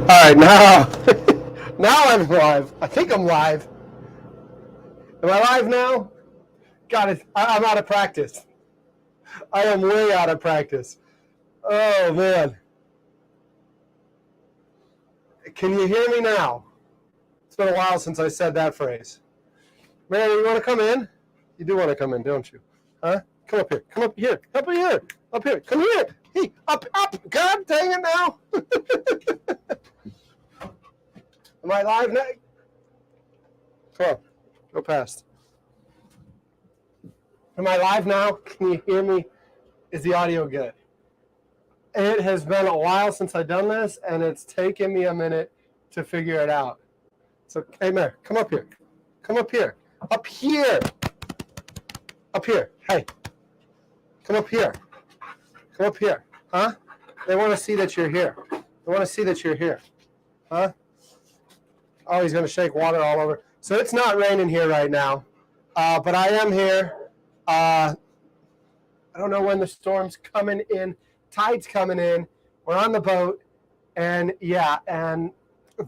right, now, now I'm live. I think I'm live. Am I live now? God, I'm out of practice. I am way out of practice. Oh, man. Can you hear me now? It's been a while since I said that phrase. Man, you want to come in? You do want to come in, don't you? Huh? Come up here. Come up here. Up here. Up here. Come here. Hey, up. God dang it now. Am I live now? Come on. Go past. Am I live now? Can you hear me? Is the audio good? It has been a while since I've done this, and it's taken me a minute to figure it out. So, hey, Mayor, come up here. Come up here. Up here. Up here. Hey. Come up here. Come up here. Huh? They want to see that you're here. They want to see that you're here. Huh? Oh, he's going to shake water all over. So it's not raining here right now, but I am here. I don't know when the storm's coming in. Tide's coming in. We're on the boat. And, yeah, and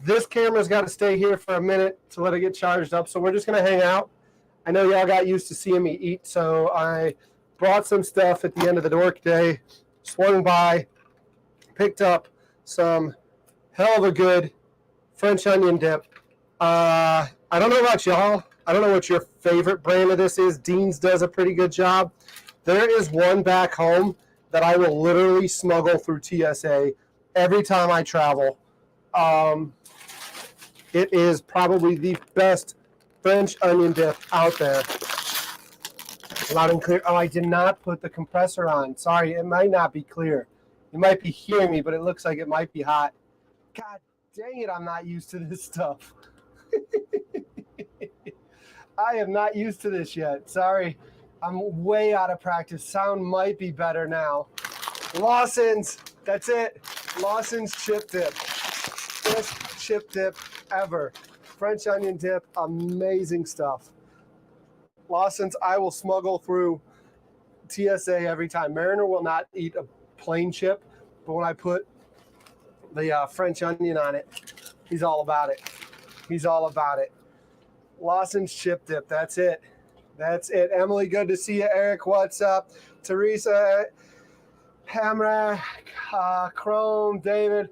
this camera's got to stay here for a minute to let it get charged up. So we're just going to hang out. I know y'all got used to seeing me eat, so I brought some stuff at the end of the workday, swung by, picked up some hell of a good French onion dip. I don't know about y'all. I don't know what your favorite brand of this is. Dean's does a pretty good job. There is one back home that I will literally smuggle through TSA every time I travel. It is probably the best French onion dip out there. Loud and clear. Oh, I did not put the compressor on. Sorry, it might not be clear. You might be hearing me, but it looks like it might be hot. God dang it, I'm not used to this stuff. I am not used to this yet. Sorry, I'm way out of practice. Sound might be better now. Lawson's, that's it. Lawson's chip dip. Best chip dip ever. French onion dip, amazing stuff. Lawson's, I will smuggle through TSA every time. Mariner will not eat a plain chip, but when I put the French onion on it, he's all about it. He's all about it. Lawson's chip dip, that's it. That's it. Emily, good to see you. Eric, what's up? Teresa, Hamra, Chrome, David.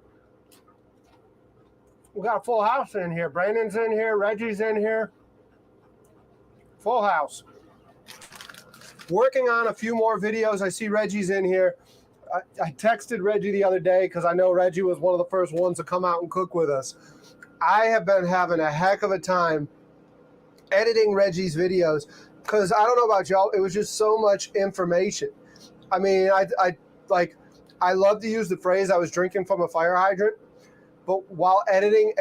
We got a full house in here. Brandon's in here. Reggie's in here. Full house. Working on a few more videos. I see Reggie's in here. I texted Reggie the other day because I know Reggie was one of the first ones to come out and cook with us. I have been having a heck of a time editing Reggie's videos because I don't know about y'all. It was just so much information. I mean, I love to use the phrase "I was drinking from a fire hydrant," but while editing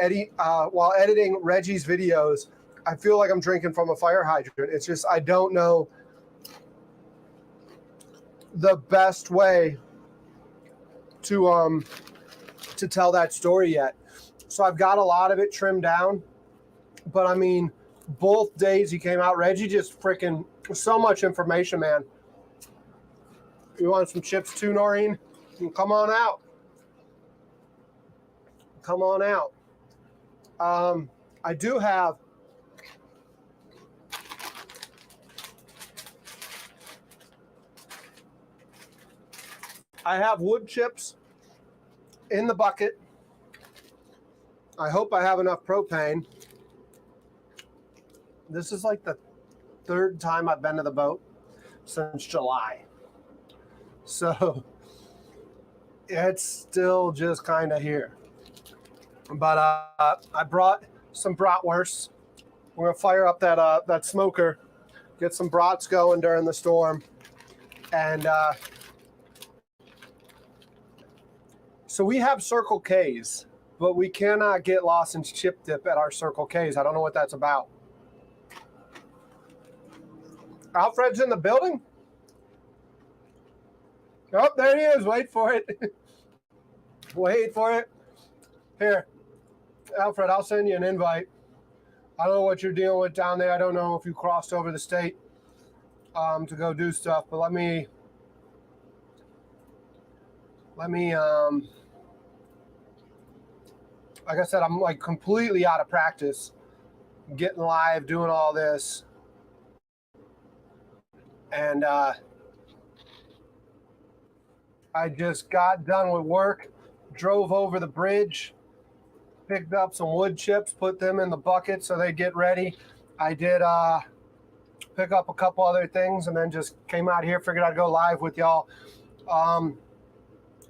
Reggie's videos, I feel like I'm drinking from a fire hydrant. It's just I don't know the best way to tell that story yet. So I've got a lot of it trimmed down, but I mean, both days he came out, Reggie just freaking so much information, man. You want some chips too, Noreen? Come on out. Come on out. I do have wood chips in the bucket. I hope I have enough propane. This is like the third time I've been to the boat since July. So it's still just kind of here. But I brought some bratwursts. We're going to fire up that smoker, get some brats going during the storm. And so we have Circle K's, but we cannot get Lawson's chip dip at our Circle K's. I don't know what that's about. Alfred's in the building? Oh, there he is. Wait for it. Wait for it. Here, Alfred, I'll send you an invite. I don't know what you're dealing with down there. I don't know if you crossed over the state to go do stuff, but let me like I said, I'm like completely out of practice getting live, doing all this. And I just got done with work, drove over the bridge, picked up some wood chips, put them in the bucket so they get ready. I did pick up a couple other things and then just came out here, figured I'd go live with y'all.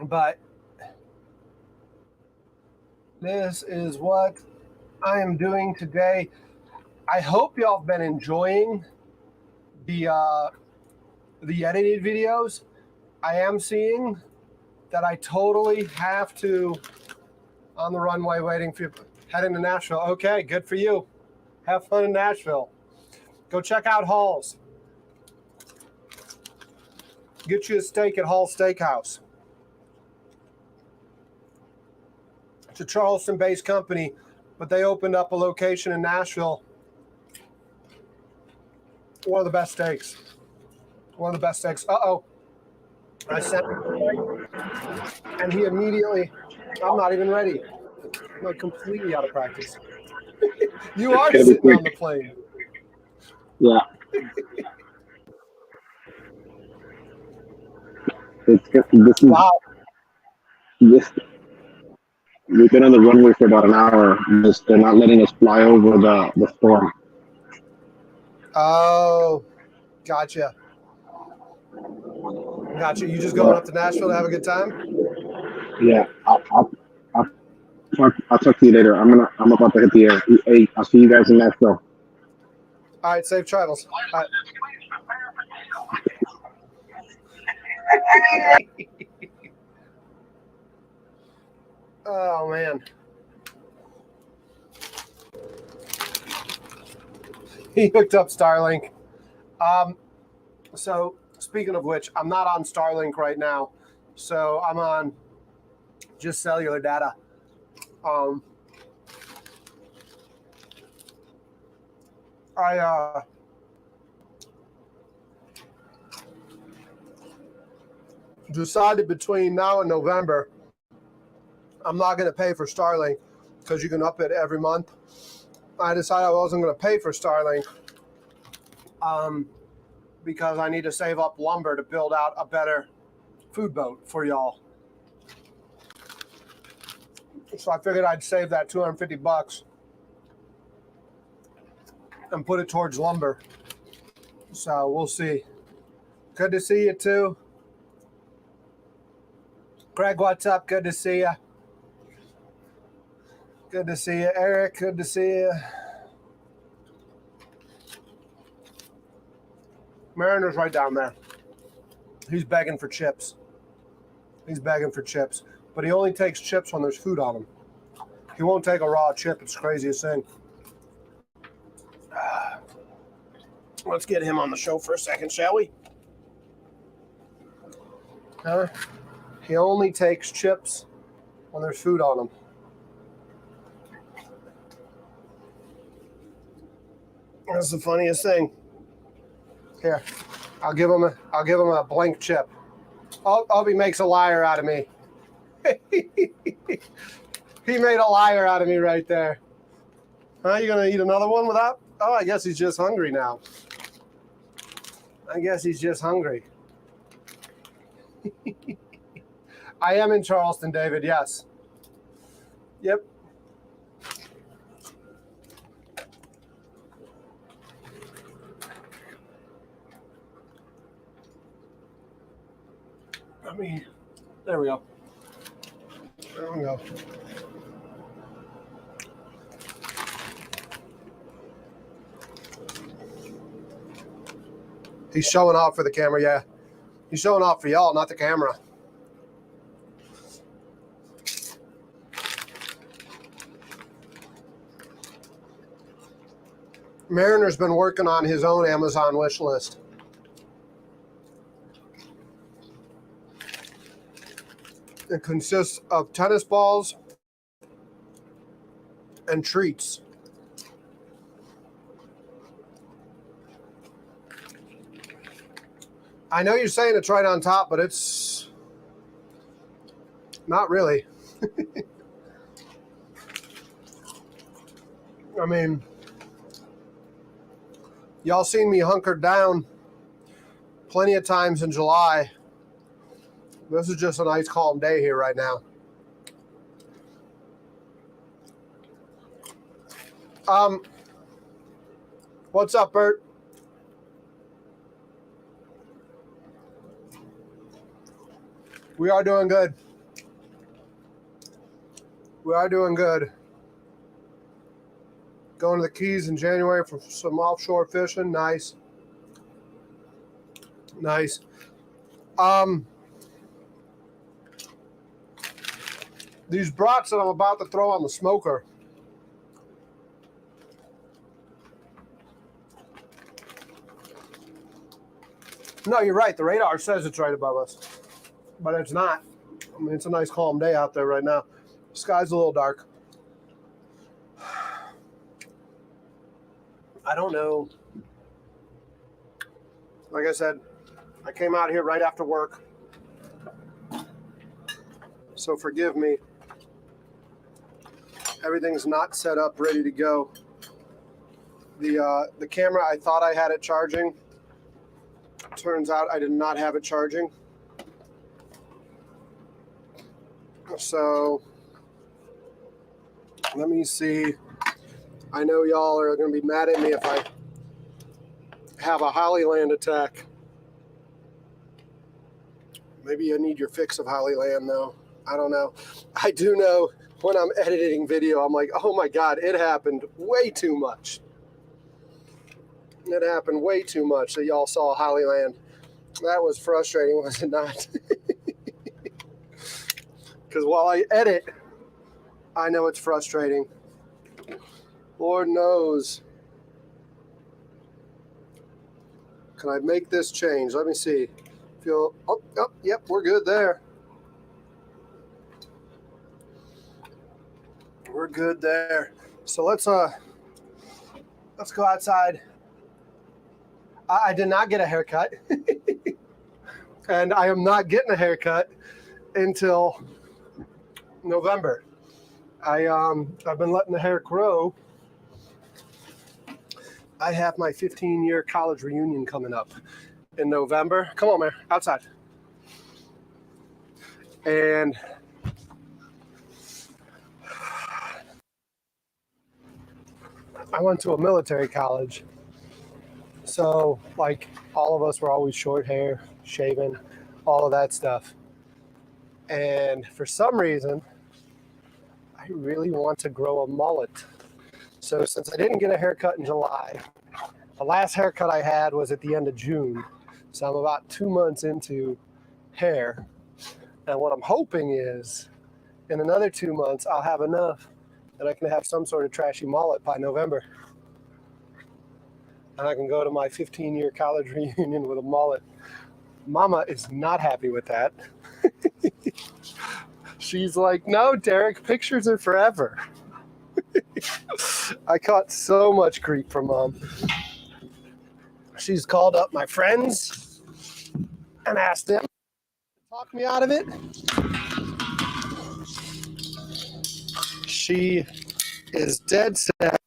But this is what I am doing today. I hope y'all have been enjoying the edited videos. I am seeing that I totally have to, on the runway waiting for you, heading to Nashville. Okay, good for you. Have fun in Nashville. Go check out Hall's. Get you a steak at Hall's Steakhouse. It's a Charleston-based company, but they opened up a location in Nashville. One of the best steaks. One of the best steaks. Uh-oh. I sent him, and he immediately, I'm not even ready. I'm like completely out of practice. You are sitting on the plane. Yeah. This is, wow. We've been on the runway for about an hour. They're not letting us fly over the storm. Oh, gotcha. Gotcha. You just going up to Nashville to have a good time? Yeah. I'll talk to you later. I'm about to hit the air. Hey, I'll see you guys in Nashville. All right, safe travels. All right. Oh man. He hooked up Starlink. So speaking of which, I'm not on Starlink right now. So I'm on just cellular data. I decided between now and November, I'm not going to pay for Starlink because you can up it every month. I decided I wasn't going to pay for Starlink because I need to save up lumber to build out a better food boat for y'all. So I figured I'd save that $250 and put it towards lumber. So we'll see. Good to see you too. Greg, what's up? Good to see you. Good to see you. Eric, good to see you. Mariner's right down there. He's begging for chips. He's begging for chips. But he only takes chips when there's food on them. He won't take a raw chip. It's the craziest thing. Let's get him on the show for a second, shall we? He only takes chips when there's food on them. That's the funniest thing. Here, I'll give him a blank chip. Oh, he makes a liar out of me. He made a liar out of me right there. You gonna eat another one without? Oh, I guess he's just hungry now. I guess he's just hungry. I am in Charleston, David, yes. Yep. There we go. There we go. He's showing off for the camera, yeah. He's showing off for y'all, not the camera. Mariner's been working on his own Amazon wish list. It consists of tennis balls and treats. I know you're saying it's right on top, but it's not really. I mean, y'all seen me hunkered down plenty of times in July. This is just a nice calm day here right now. What's up, Bert? We are doing good. We are doing good. Going to the Keys in January for some offshore fishing. Nice. Nice. These brats that I'm about to throw on the smoker. No, you're right. The radar says it's right above us, but it's not. I mean, it's a nice calm day out there right now. The sky's a little dark. I don't know. Like I said, I came out here right after work, so forgive me. Everything's not set up, ready to go. The camera, I thought I had it charging. Turns out I did not have it charging. So let me see. I know y'all are going to be mad at me if I have a Hollyland attack. Maybe I need your fix of Hollyland, though. I don't know. I do know when I'm editing video, I'm like, oh my God, it happened way too much. It happened way too much that y'all saw Hollyland. That was frustrating, was it not? Because while I edit, I know it's frustrating. Lord knows. Can I make this change? Let me see. Yep, we're good there. We're good there. So let's go outside. I did not get a haircut. And I am not getting a haircut until November. I've been letting the hair grow. I have my 15-year college reunion coming up in November. Come on, man, outside. And I went to a military college. So, like, all of us were always short hair, shaven, all of that stuff. And for some reason, I really want to grow a mullet. So since I didn't get a haircut in July, the last haircut I had was at the end of June. So I'm about 2 months into hair. And what I'm hoping is in another 2 months, I'll have enough that I can have some sort of trashy mullet by November. And I can go to my 15-year college reunion with a mullet. Mama is not happy with that. She's like, no, Derek, pictures are forever. I caught so much grief from Mom. She's called up my friends and asked them to talk me out of it. She is dead set.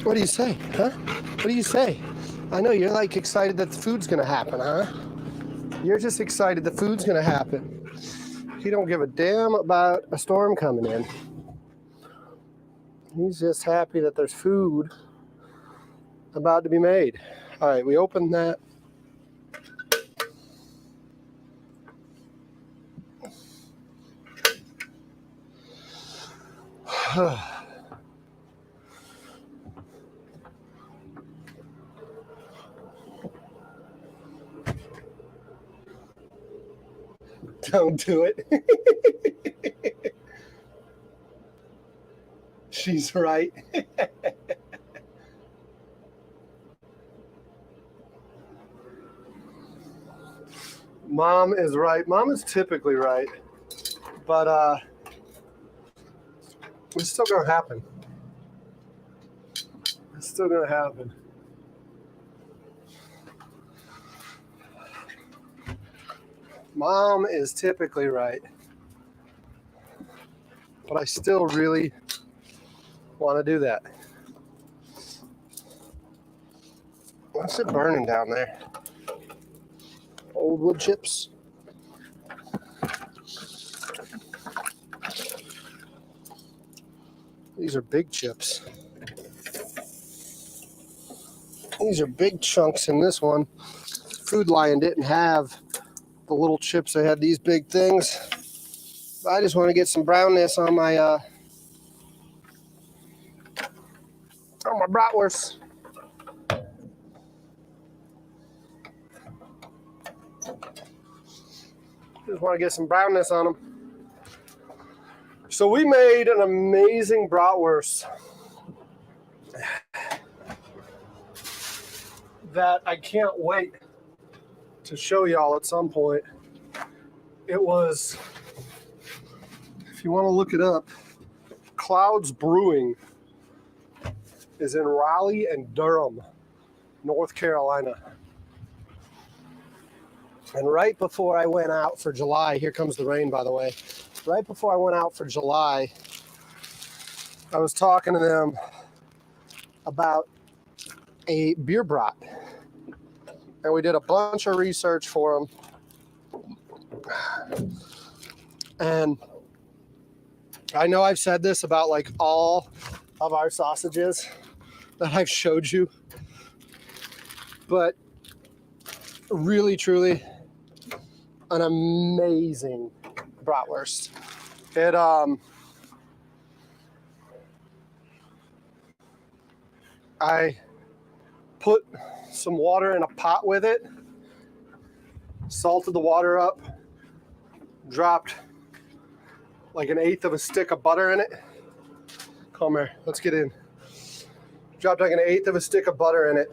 What do you say, huh? What do you say? I know you're like excited that the food's gonna happen, huh? You're just excited the food's gonna happen. He don't give a damn about a storm coming in. He's just happy that there's food about to be made. All right, we open that. Don't do it. She's right. Mom is right. Mom is typically right. But it's still gonna happen. It's still gonna happen. Mom is typically right. But I still really want to do that. What's it burning down there? Old wood chips. These are big chips. These are big chunks in this one. Food Lion didn't have the little chips. They had these big things. I just want to get some brownness on my bratwurst. Just want to get some brownness on them. So we made an amazing bratwurst that I can't wait to show y'all at some point. It was, if you want to look it up, Clouds Brewing is in Raleigh and Durham, North Carolina. And right before I went out for July, here comes the rain, by the way. Right before I went out for July, I was talking to them about a beer brat. And we did a bunch of research for them. And I know I've said this about like all of our sausages that I've showed you, but really, truly, an amazing bratwurst. It I put some water in a pot with it, salted the water up, dropped like 1/8 of a stick of butter in it. Come here, let's get in. Dropped like 1/8 of a stick of butter in it.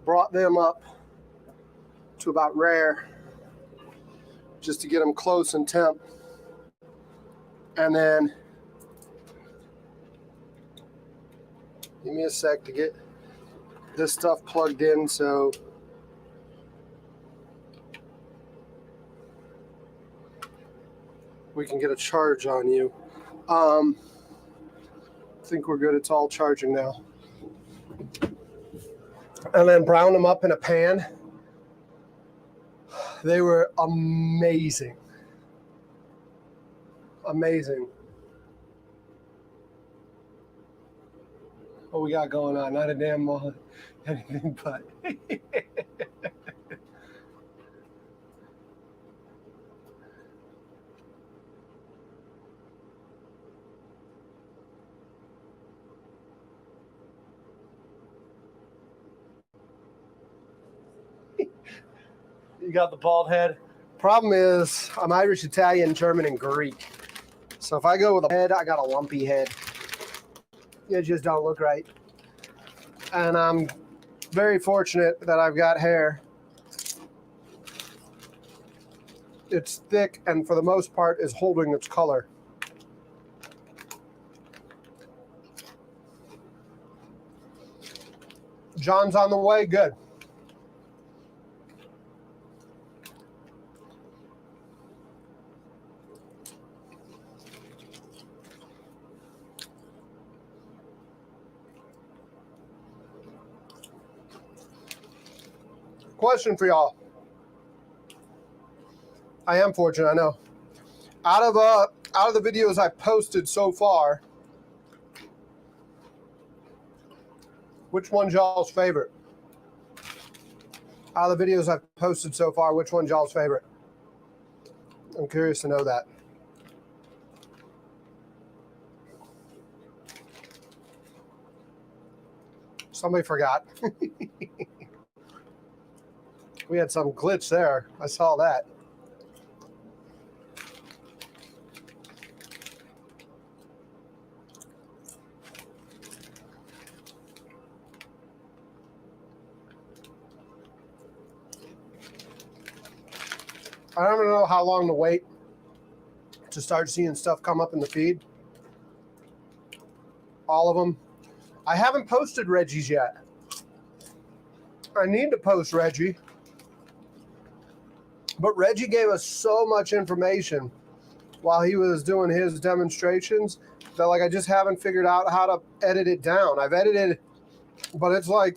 Brought them up to about rare, just to get them close in temp. And then, give me a sec to get this stuff plugged in so we can get a charge on you. I think we're good. It's all charging now. And then brown them up in a pan. They were amazing. Amazing. What we got going on? Not a damn anything but. You got the bald head. Problem is, I'm Irish, Italian, German, and Greek. So if I go with a head, I got a lumpy head. You just don't look right. And I'm very fortunate that I've got hair. It's thick and for the most part is holding its color. John's on the way, good. Question for y'all. I am fortunate, I know. Out of the videos I've posted so far, which one's y'all's favorite? Out of the videos I've posted so far, which one's y'all's favorite? I'm curious to know that. Somebody forgot. We had some glitch there. I saw that. I don't know how long to wait to start seeing stuff come up in the feed. All of them. I haven't posted Reggie's yet. I need to post Reggie. But Reggie gave us so much information while he was doing his demonstrations that like I just haven't figured out how to edit it down. I've edited, but it's like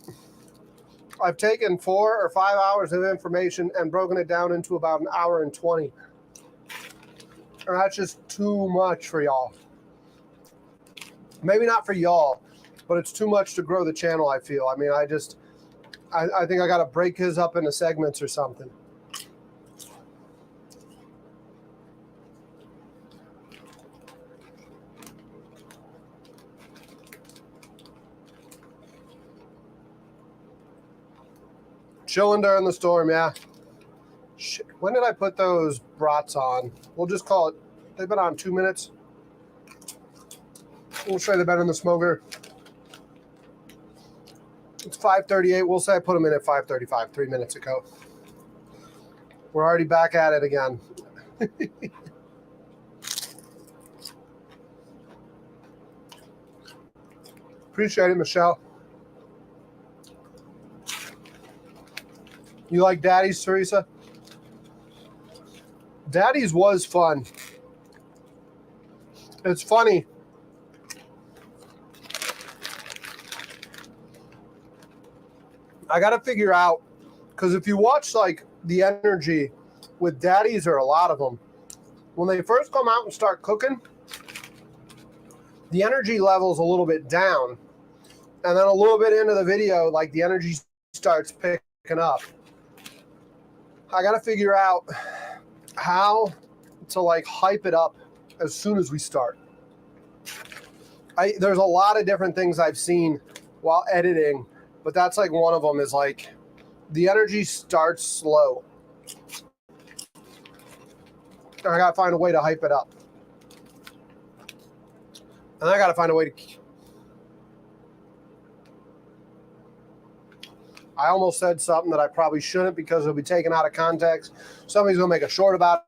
I've taken 4 or 5 hours of information and broken it down into about an hour and 20. And that's just too much for y'all. Maybe not for y'all, but it's too much to grow the channel, I feel. I mean, I think I got to break his up into segments or something. Chilling during the storm, yeah. Shit. When did I put those brats on? We'll just call it, they've been on 2 minutes. We'll say they've been in the smoker. It's 5:38. We'll say I put them in at 5:35, 3 minutes ago. We're already back at it again. Appreciate it, Michelle. You like Daddy's, Teresa? Daddy's was fun. It's funny. I got to figure out, because if you watch like the energy with Daddy's, or a lot of them, when they first come out and start cooking, the energy level's a little bit down. And then a little bit into the video, like the energy starts picking up. I got to figure out how to like hype it up as soon as we start. There's a lot of different things I've seen while editing, but that's like one of them is like the energy starts slow. And I got to find a way to hype it up. And I got to find a way to... I almost said something that I probably shouldn't because it'll be taken out of context. Somebody's going to make a short about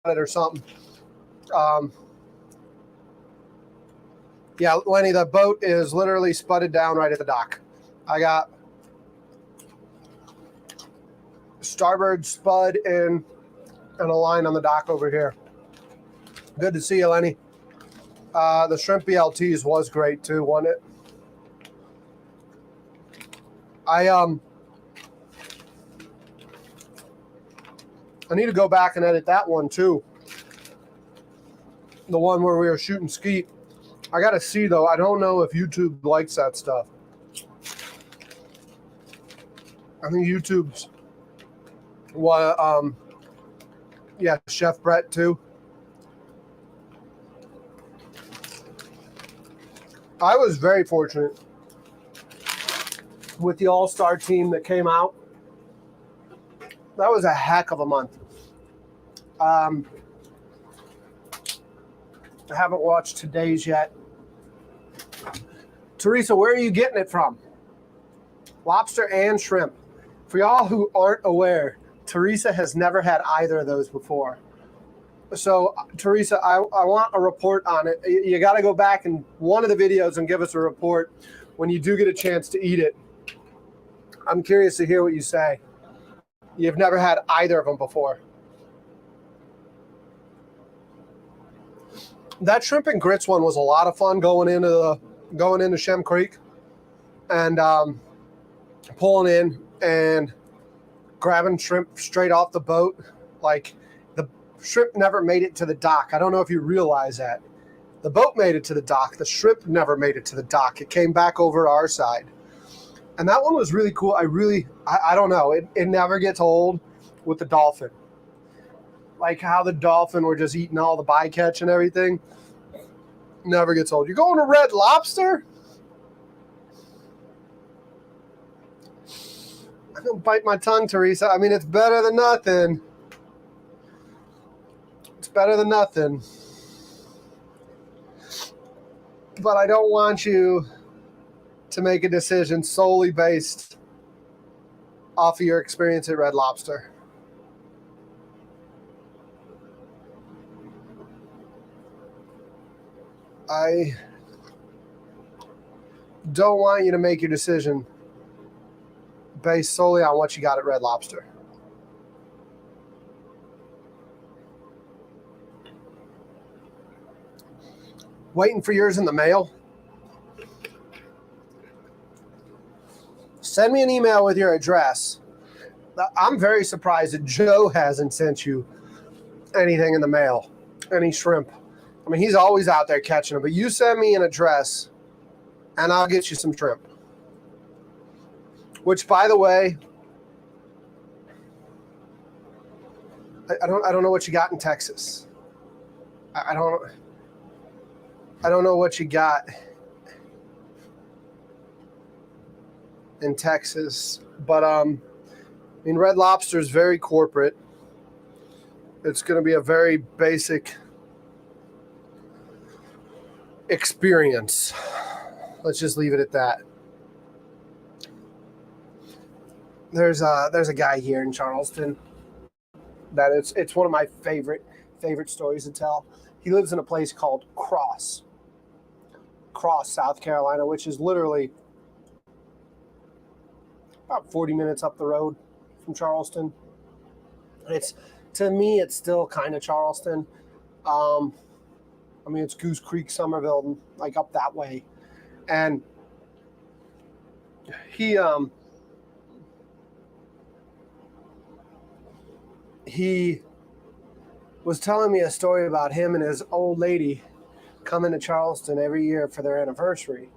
it or something. Yeah, Lenny, the boat is literally spudded down right at the dock. I got starboard spud in and a line on the dock over here. Good to see you, Lenny. The shrimp BLTs was great too, wasn't it? I need to go back and edit that one too. The one where we were shooting skeet. I gotta see though. I don't know if YouTube likes that stuff. I think YouTube's what yeah, Chef Brett too. I was very fortunate with the all-star team that came out. That was a heck of a month. I haven't watched today's yet. Teresa, where are you getting it from? Lobster and shrimp. For y'all who aren't aware, Teresa has never had either of those before. So, Teresa, I want a report on it. You got to go back in one of the videos and give us a report when you do get a chance to eat it. I'm curious to hear what you say. You've never had either of them before. That shrimp and grits one was a lot of fun going into Shem Creek and pulling in and grabbing shrimp straight off the boat. Like the shrimp never made it to the dock. I don't know if you realize that. The boat made it to the dock. The shrimp never made it to the dock. It came back over our side. And that one was really cool. I don't know. It never gets old with the dolphin. Like how the dolphin were just eating all the bycatch and everything. Never gets old. You're going to Red Lobster? I'm going to bite my tongue, Teresa. I mean, it's better than nothing. It's better than nothing. But I don't want you to make a decision solely based off of your experience at Red Lobster. I don't want you to make your decision based solely on what you got at Red Lobster. Waiting for yours in the mail? Send me an email with your address. I'm very surprised that Joe hasn't sent you anything in the mail, any shrimp. I mean, he's always out there catching them, but you send me an address and I'll get you some shrimp. Which, by the way, I don't know what you got in Texas. I don't know what you got in Texas, but I mean, Red Lobster is very corporate. It's going to be a very basic experience. Let's just leave it at that. There's a guy here in Charleston that it's one of my favorite stories to tell. He lives in a place called Cross, South Carolina, which is literally about 40 minutes up the road from Charleston. To me, it's still kind of Charleston. I mean, it's Goose Creek, Somerville, like up that way. And he was telling me a story about him and his old lady coming to Charleston every year for their anniversary.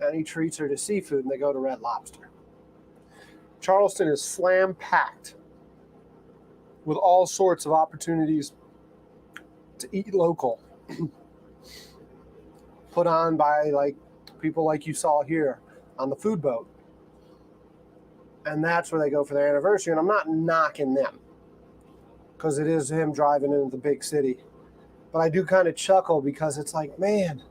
And he treats her to seafood, and they go to Red Lobster. Charleston is slam packed with all sorts of opportunities to eat local, put on by like people like you saw here on the food boat. And that's where they go for their anniversary. And I'm not knocking them because it is him driving into the big city. But I do kind of chuckle because it's like, man,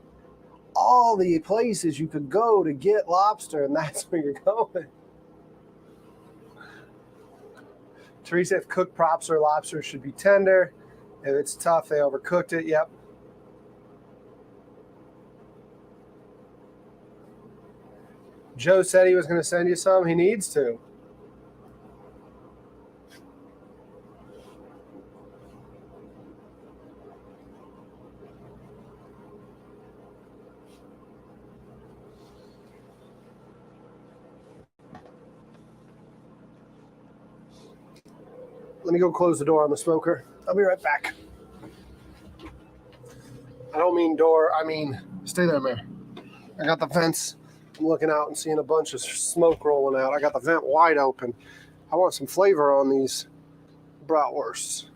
all the places you could go to get lobster, and that's where you're going. Teresa, if cooked props or lobster should be tender. If it's tough, they overcooked it. Yep. Joe said he was going to send you some. He needs to. Let me go close the door on the smoker. I'll be right back. I don't mean door. I mean, stay there, Mary. I got the vents. I'm looking out and seeing a bunch of smoke rolling out. I got the vent wide open. I want some flavor on these bratwursts.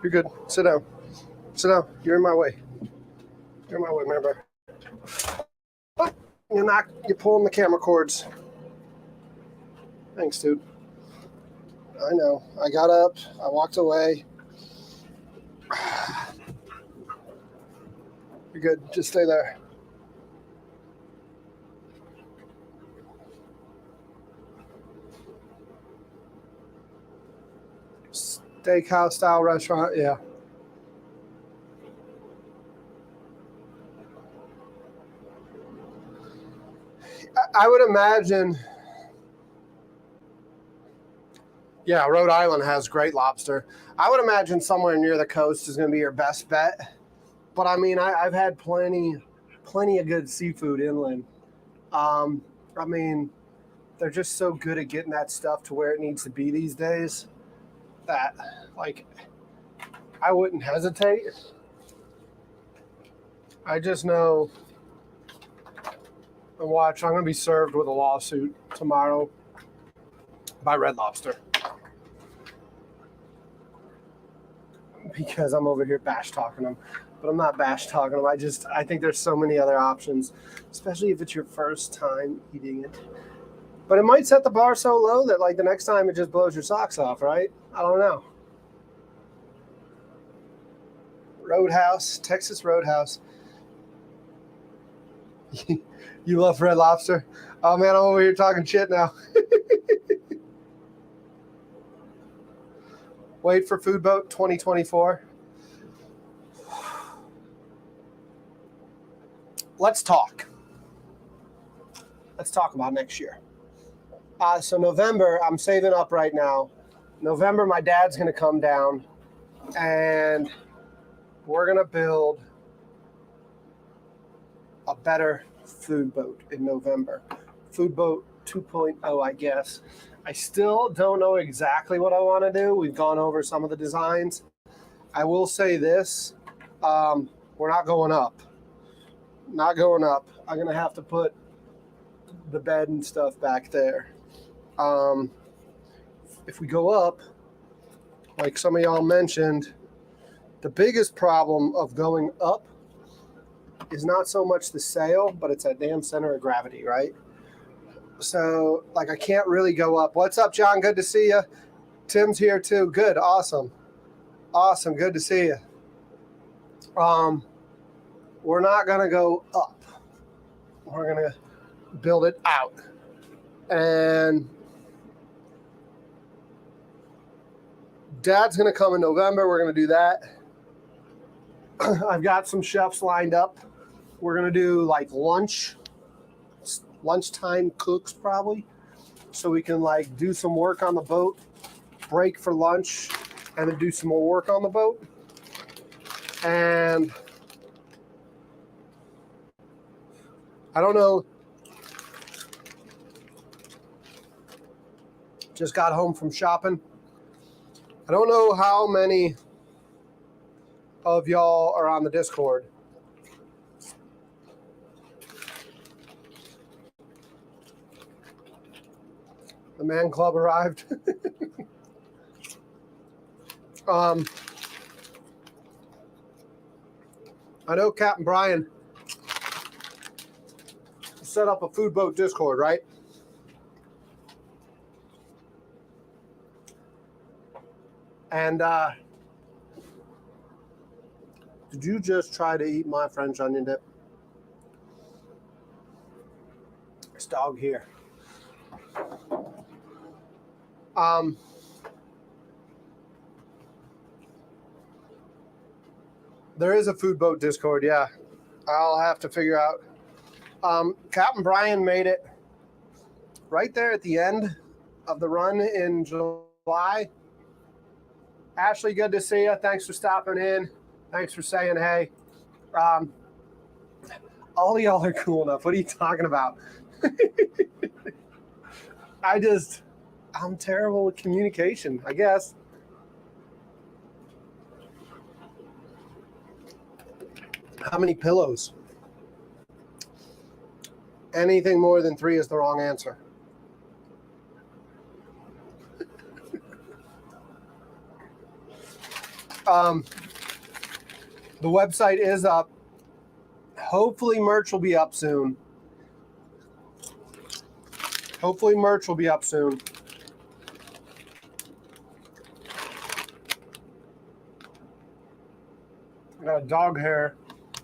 You're good. Sit down. Sit down. You're in my way. You're in my way, remember. Oh, you're pulling the camera cords. Thanks, dude. I know. I got up. I walked away. You're good. Just stay there. Steakhouse style restaurant, yeah. I would imagine, yeah, Rhode Island has great lobster. I would imagine somewhere near the coast is going to be your best bet. But I mean, I've had plenty of good seafood inland. I mean, they're just so good at getting that stuff to where it needs to be these days that, like, I wouldn't hesitate. I just know, and watch, I'm going to be served with a lawsuit tomorrow by Red Lobster because I'm over here bash talking them. But I'm not bash talking them. I think there's so many other options, especially if it's your first time eating it. But it might set the bar so low that like the next time it just blows your socks off, right? I don't know. Roadhouse, Texas Roadhouse. You love Red Lobster? Oh man, I'm over here talking shit now. Wait for Food Boat 2024. Let's talk. Let's talk about next year. So November, I'm saving up right now. November, my dad's going to come down, and we're going to build a better food boat in November. Food boat 2.0, I guess. I still don't know exactly what I want to do. We've gone over some of the designs. I will say this, we're not going up. Not going up. I'm going to have to put the bed and stuff back there. If we go up, like some of y'all mentioned, the biggest problem of going up is not so much the sail, but it's that damn center of gravity, right? So, like, I can't really go up. What's up, John? Good to see you. Tim's here too. Good. Awesome. Awesome. Good to see you. We're not going to go up. We're going to build it out. And Dad's going to come in November. We're going to do that. I've got some chefs lined up. We're going to do like lunchtime cooks probably. So we can like do some work on the boat, break for lunch, and then do some more work on the boat. And I don't know. Just got home from shopping. I don't know how many of y'all are on the Discord. The man club arrived. I know Captain Brian set up a food boat Discord, right? And did you just try to eat my French onion dip? This dog here. There is a food boat Discord, yeah. I'll have to figure out. Captain Brian made it right there at the end of the run in July. Ashley, good to see you. Thanks for stopping in. Thanks for saying hey. All of y'all are cool enough. What are you talking about? I'm terrible with communication, I guess. How many pillows? Anything more than 3 is the wrong answer. The website is up. Hopefully merch will be up soon. I got a dog hair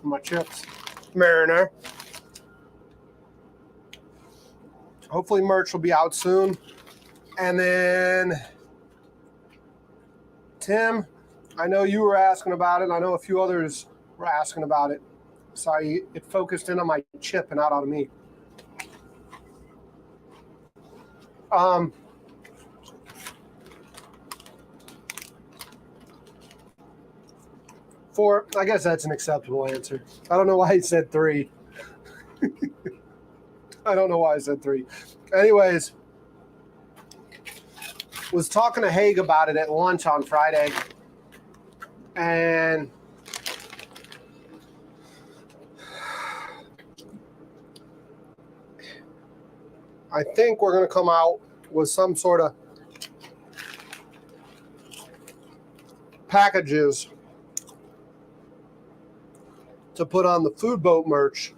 on my chips. Mariner. Hopefully merch will be out soon. And then Tim, I know you were asking about it. I know a few others were asking about it. Sorry, it focused in on my chip and not on me. I guess that's an acceptable answer. I don't know why he said 3. I don't know why I said 3. Anyways, was talking to Haig about it at lunch on Friday. And I think we're going to come out with some sort of packages to put on the food boat merch,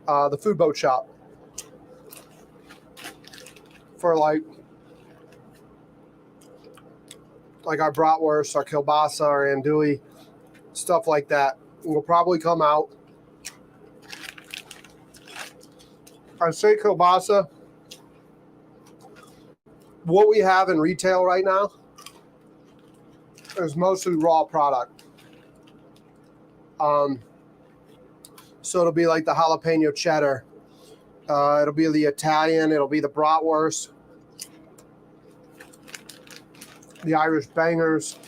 the food boat shop, for like our bratwurst, our kielbasa, our andouille, stuff like that. We'll probably come out I say kielbasa. What we have in retail right now is mostly raw product. So it'll be like the jalapeno cheddar. It'll be the Italian. It'll be the bratwurst, the Irish bangers,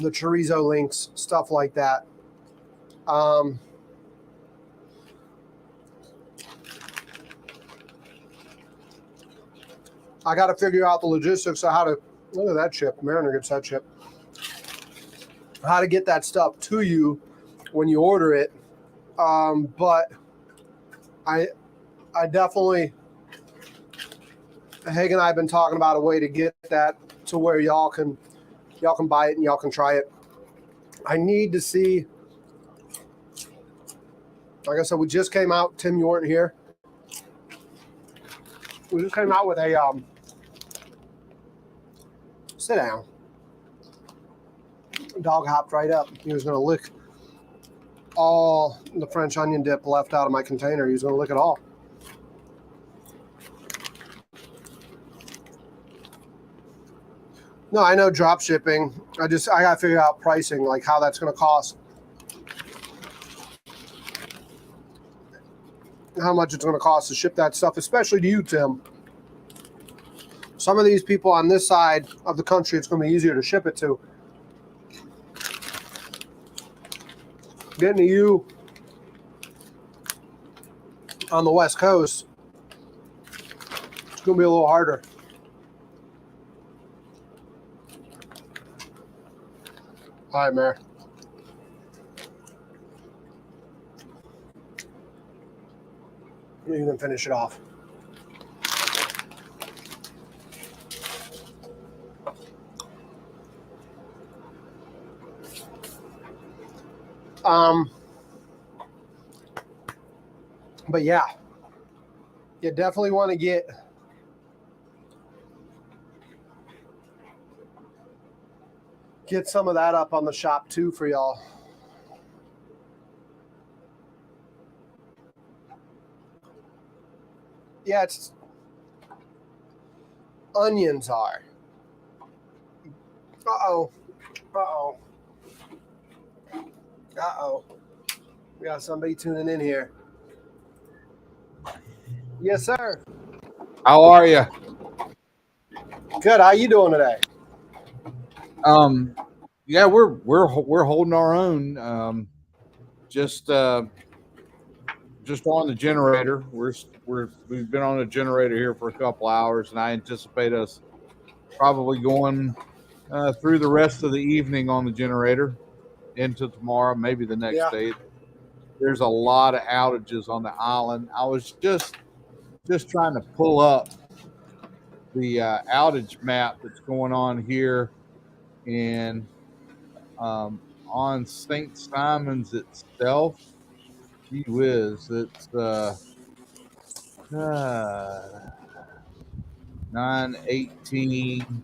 the chorizo links, stuff like that. I got to figure out the logistics of how to, look at that chip. Mariner gets that chip. How to get that stuff to you when you order it. But I definitely, Haig and I have been talking about a way to get that to where y'all can buy it and y'all can try it. I need to see, like I said, we just came out. Tim, you weren't here. We just came out with a, sit down. Dog hopped right up. He was going to lick all the French onion dip left out of my container. He was going to lick it all. No, I know drop shipping. I got to figure out pricing, like how that's going to cost. How much it's going to cost to ship that stuff, especially to you, Tim. Some of these people on this side of the country, it's going to be easier to ship it to. Getting to you on the West Coast, it's going to be a little harder. All right, Mayor. You can finish it off. But yeah, you definitely want to get some of that up on the shop too for y'all. Yeah, it's onions are. Uh-oh. We got somebody tuning in here. Yes, sir. How are you? Good. How you doing today? Yeah, we're holding our own. Just on the generator. We've been on the generator here for a couple hours, and I anticipate us probably going through the rest of the evening on the generator into tomorrow, maybe the next day. There's a lot of outages on the island. I was just trying to pull up the outage map that's going on here, and on St. Simon's itself, gee whiz, it's 9, 18,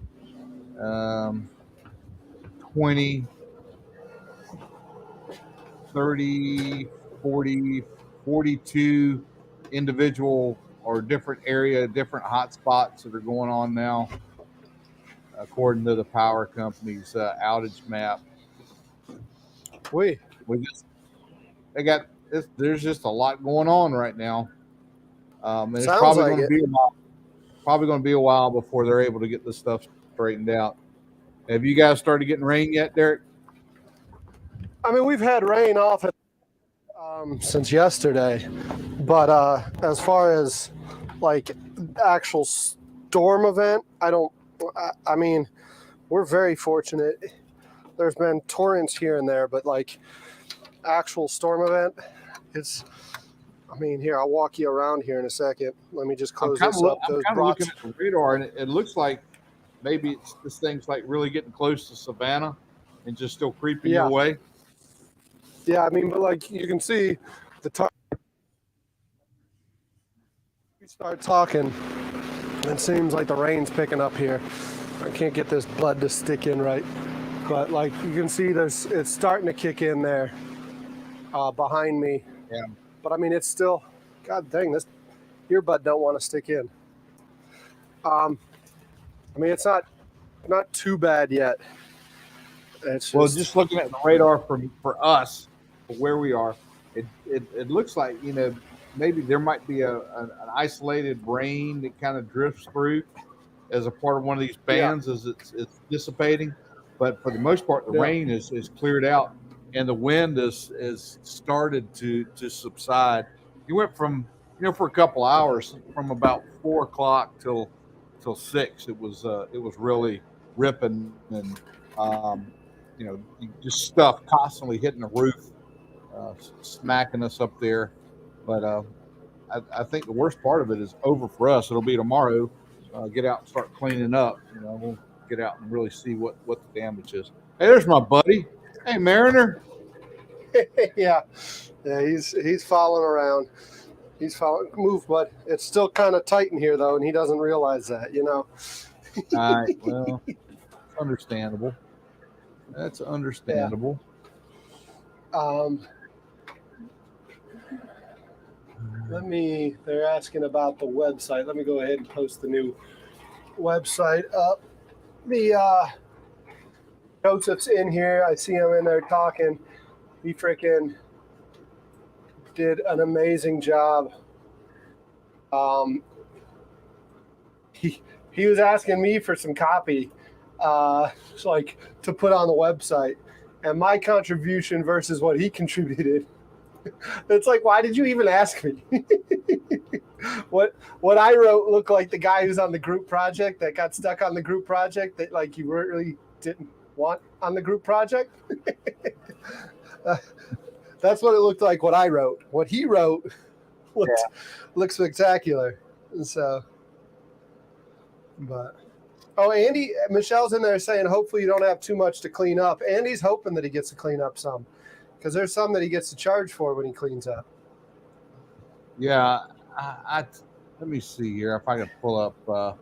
20, 30, 40, 42 individual or different hotspots that are going on now, according to the power company's outage map. There's just a lot going on right now, and it's probably going to be a while before they're able to get this stuff straightened out. Have you guys started getting rain yet, Derek? I mean, we've had rain off since yesterday, but as far as like actual storm event, I mean, we're very fortunate. There's been torrents here and there, but like actual storm event, here, I'll walk you around here in a second. Let me just close this up. I'm kind of looking at the radar, and it looks like maybe this thing's like really getting close to Savannah and just still creeping your way. Yeah, I mean, but like you can see we start talking, it seems like the rain's picking up here. I can't get this blood to stick in right, but like you can see it's starting to kick in there behind me. Yeah. but I mean, it's still, God dang, this earbud don't want to stick in. I mean, it's not too bad yet. It's Well, just, just looking at the radar for us, for where we are, it looks like, maybe there might be an isolated rain that kind of drifts through as a part of one of these yeah, bands as it's dissipating. But for the most part, the yeah, rain is cleared out, and the wind is started to subside. You went from, for a couple hours, from about 4 o'clock till 6. It was really ripping, and just stuff constantly hitting the roof, smacking us up there. But I think the worst part of it is over for us. It'll be tomorrow. Get out and start cleaning up. We'll get out and really see what the damage is. Hey, there's my buddy. Hey, Mariner. yeah. He's following around. He's following. Move, bud. It's still kind of tight in here though, and he doesn't realize that. All right. Well, understandable. That's understandable. Yeah. They're asking about the website. Let me go ahead and post the new website up. The Joseph's in here. I see him in there talking. He freaking did an amazing job. He was asking me for some copy, like to put on the website, and my contribution versus what he contributed. It's like, why did you even ask me? What I wrote looked like the guy who's on the group project that got stuck on the group project that like you really didn't want on the group project. That's what it looked like. What I wrote, what he wrote, looked spectacular. So, but Andy, Michelle's in there saying, hopefully you don't have too much to clean up. Andy's hoping that he gets to clean up some, because there's some that he gets to charge for when he cleans up. Yeah, I let me see here if I can pull up the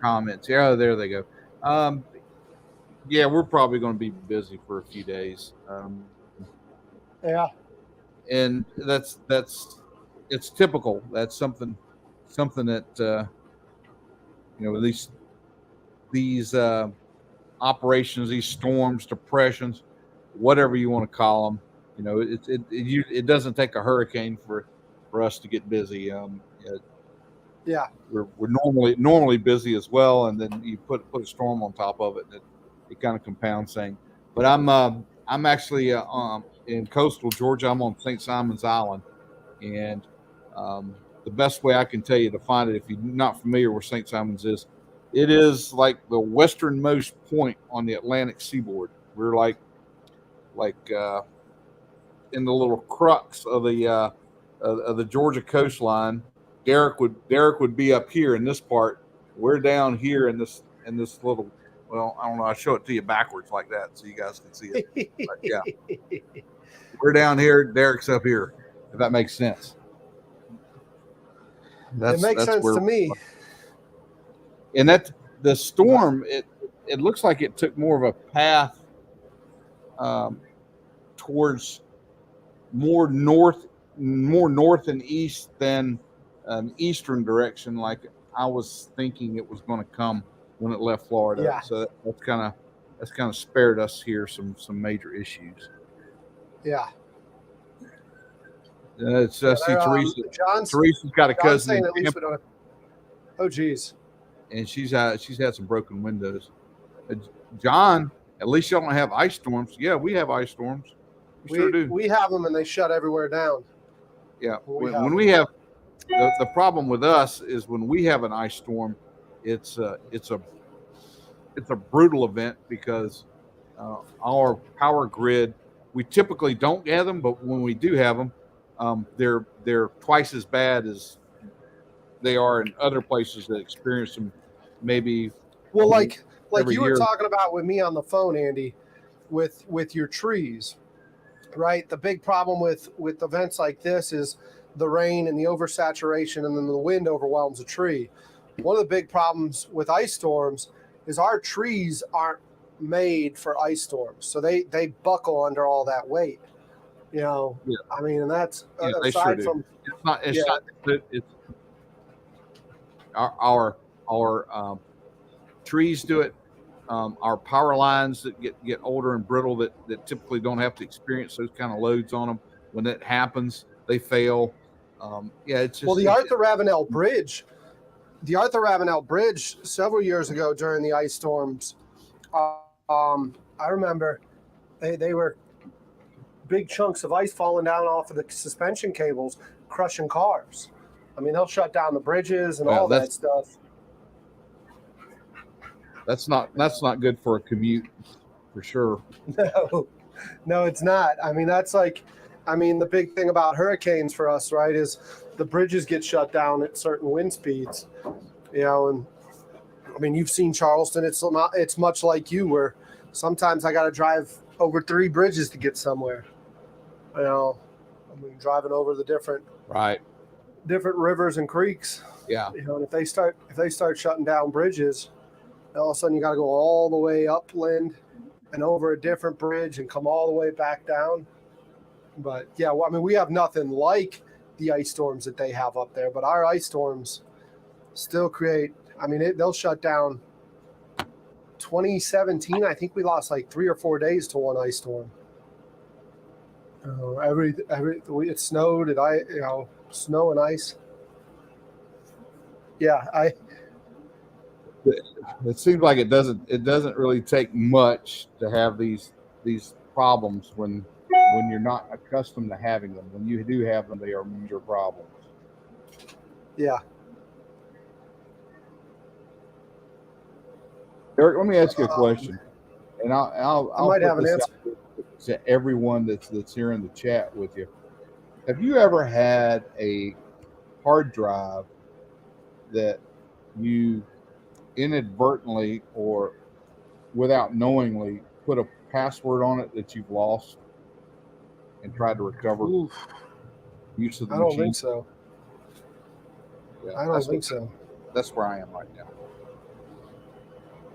comments. Yeah, there they go. Yeah, we're probably going to be busy for a few days. Yeah, and that's it's typical. That's something that these operations, these storms, depressions, whatever you want to call them. It doesn't take a hurricane for us to get busy. yeah, we're normally busy as well, and then you put a storm on top of it, and it kind of compounds things. But I'm actually in coastal Georgia. I'm on St. Simon's Island, and the best way I can tell you to find it, if you're not familiar where St. Simon's is, it is like the westernmost point on the Atlantic seaboard. We're like in the little crux of the Georgia coastline. Derek would be up here in this part. We're down here in this little. Well, I don't know. I'll show it to you backwards like that so you guys can see it. But yeah, we're down here. Derek's up here. If that makes sense. it makes sense to me. And that the storm, it looks like it took more of a path towards more north and east than an eastern direction, like I was thinking it was going to come when it left Florida. Yeah. So that's kind of spared us here some major issues. Yeah. It's I see Teresa. Teresa's got a cousin. At least we don't have, oh, geez. And she's had some broken windows. John, at least y'all don't have ice storms. Yeah, we have ice storms. We sure do. We have them, and they shut everywhere down. Yeah. When we have the problem with us is when we have an ice storm, it's a brutal event because our power grid, we typically don't get them, but when we do have them, they're twice as bad as they are in other places that experience them. Maybe like you were talking about with me on the phone, Andy, with your trees, right? The big problem with events like this is the rain and the oversaturation, and then the wind overwhelms a tree. One of the big problems with ice storms is our trees aren't made for ice storms, so they buckle under all that weight. You know, Yeah. I mean, and that's Yeah, they sure aside do. from It's not. It's yeah, not. It's our trees do it. Our power lines that get older and brittle that typically don't have to experience those kind of loads on them. When that happens, they fail. Yeah, it's well, just it's, The Arthur Ravenel Bridge several years ago during the ice storms, I remember they were big chunks of ice falling down off of the suspension cables, crushing cars. I mean, they'll shut down the bridges and well, all that stuff. that's not good for a commute for sure. No, it's not. I mean, the big thing about hurricanes for us, right, is the bridges get shut down at certain wind speeds, you know, and I mean, you've seen Charleston. It's much like you, where sometimes I got to drive over 3 bridges to get somewhere. You know, I mean, driving over the different rivers and creeks. Yeah. You know, and if they start shutting down bridges, all of a sudden you got to go all the way upland and over a different bridge and come all the way back down. But yeah, well, I mean, we have nothing like the ice storms that they have up there, but our ice storms still create. I mean, they'll shut down. 2017, I think we lost like 3 or 4 days to one ice storm. It snowed and snow and ice. Yeah, It seems like it doesn't really take much to have these problems when you're not accustomed to having them. When you do have them, they are major problems. Yeah. Eric, let me ask you a question, and I'll might have an answer to everyone that's here in the chat with you. Have you ever had a hard drive that you inadvertently or without knowingly put a password on it that you've lost and tried to recover? Oof. Use of the I don't machine? think so. Yeah, I don't think so. That's where I am right now.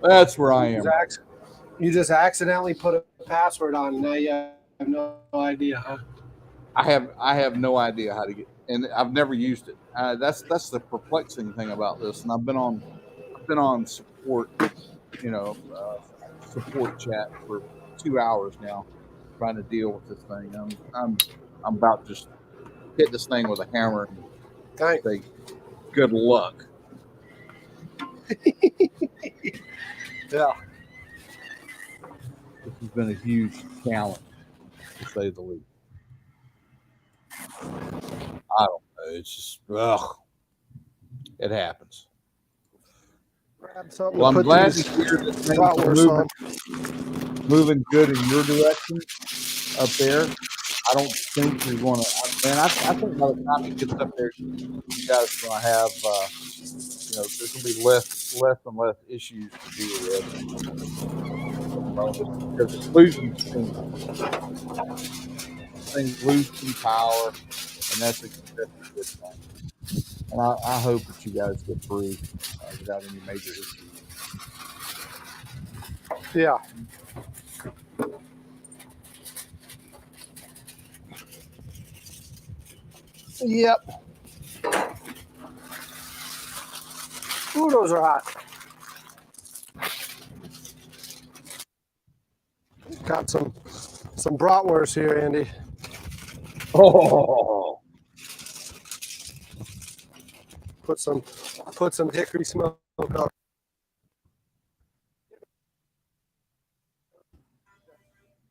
That's where I am. You just accidentally put a password on, and now you have no idea, huh? I have no idea how to get, and I've never used it. That's the perplexing thing about this. And I've been on support, support chat for 2 hours now, trying to deal with this thing. I'm about to just hit this thing with a hammer and say, good luck. Yeah. This has been a huge challenge, to say the least. I don't know. It's just, it happens. Well, I'm glad to hear that things are moving good in your direction up there. I don't think you're going to, man, I think by the time it gets up there, you guys are going to have, there's going to be less and less issues to deal with. Because it's losing steam. Things losing power, and that's a good thing. And I hope that you guys get through without any major issues. Yeah. Yep. Ooh, those are hot. Got some bratwurst here, Andy. Oh. Put some hickory smoke up.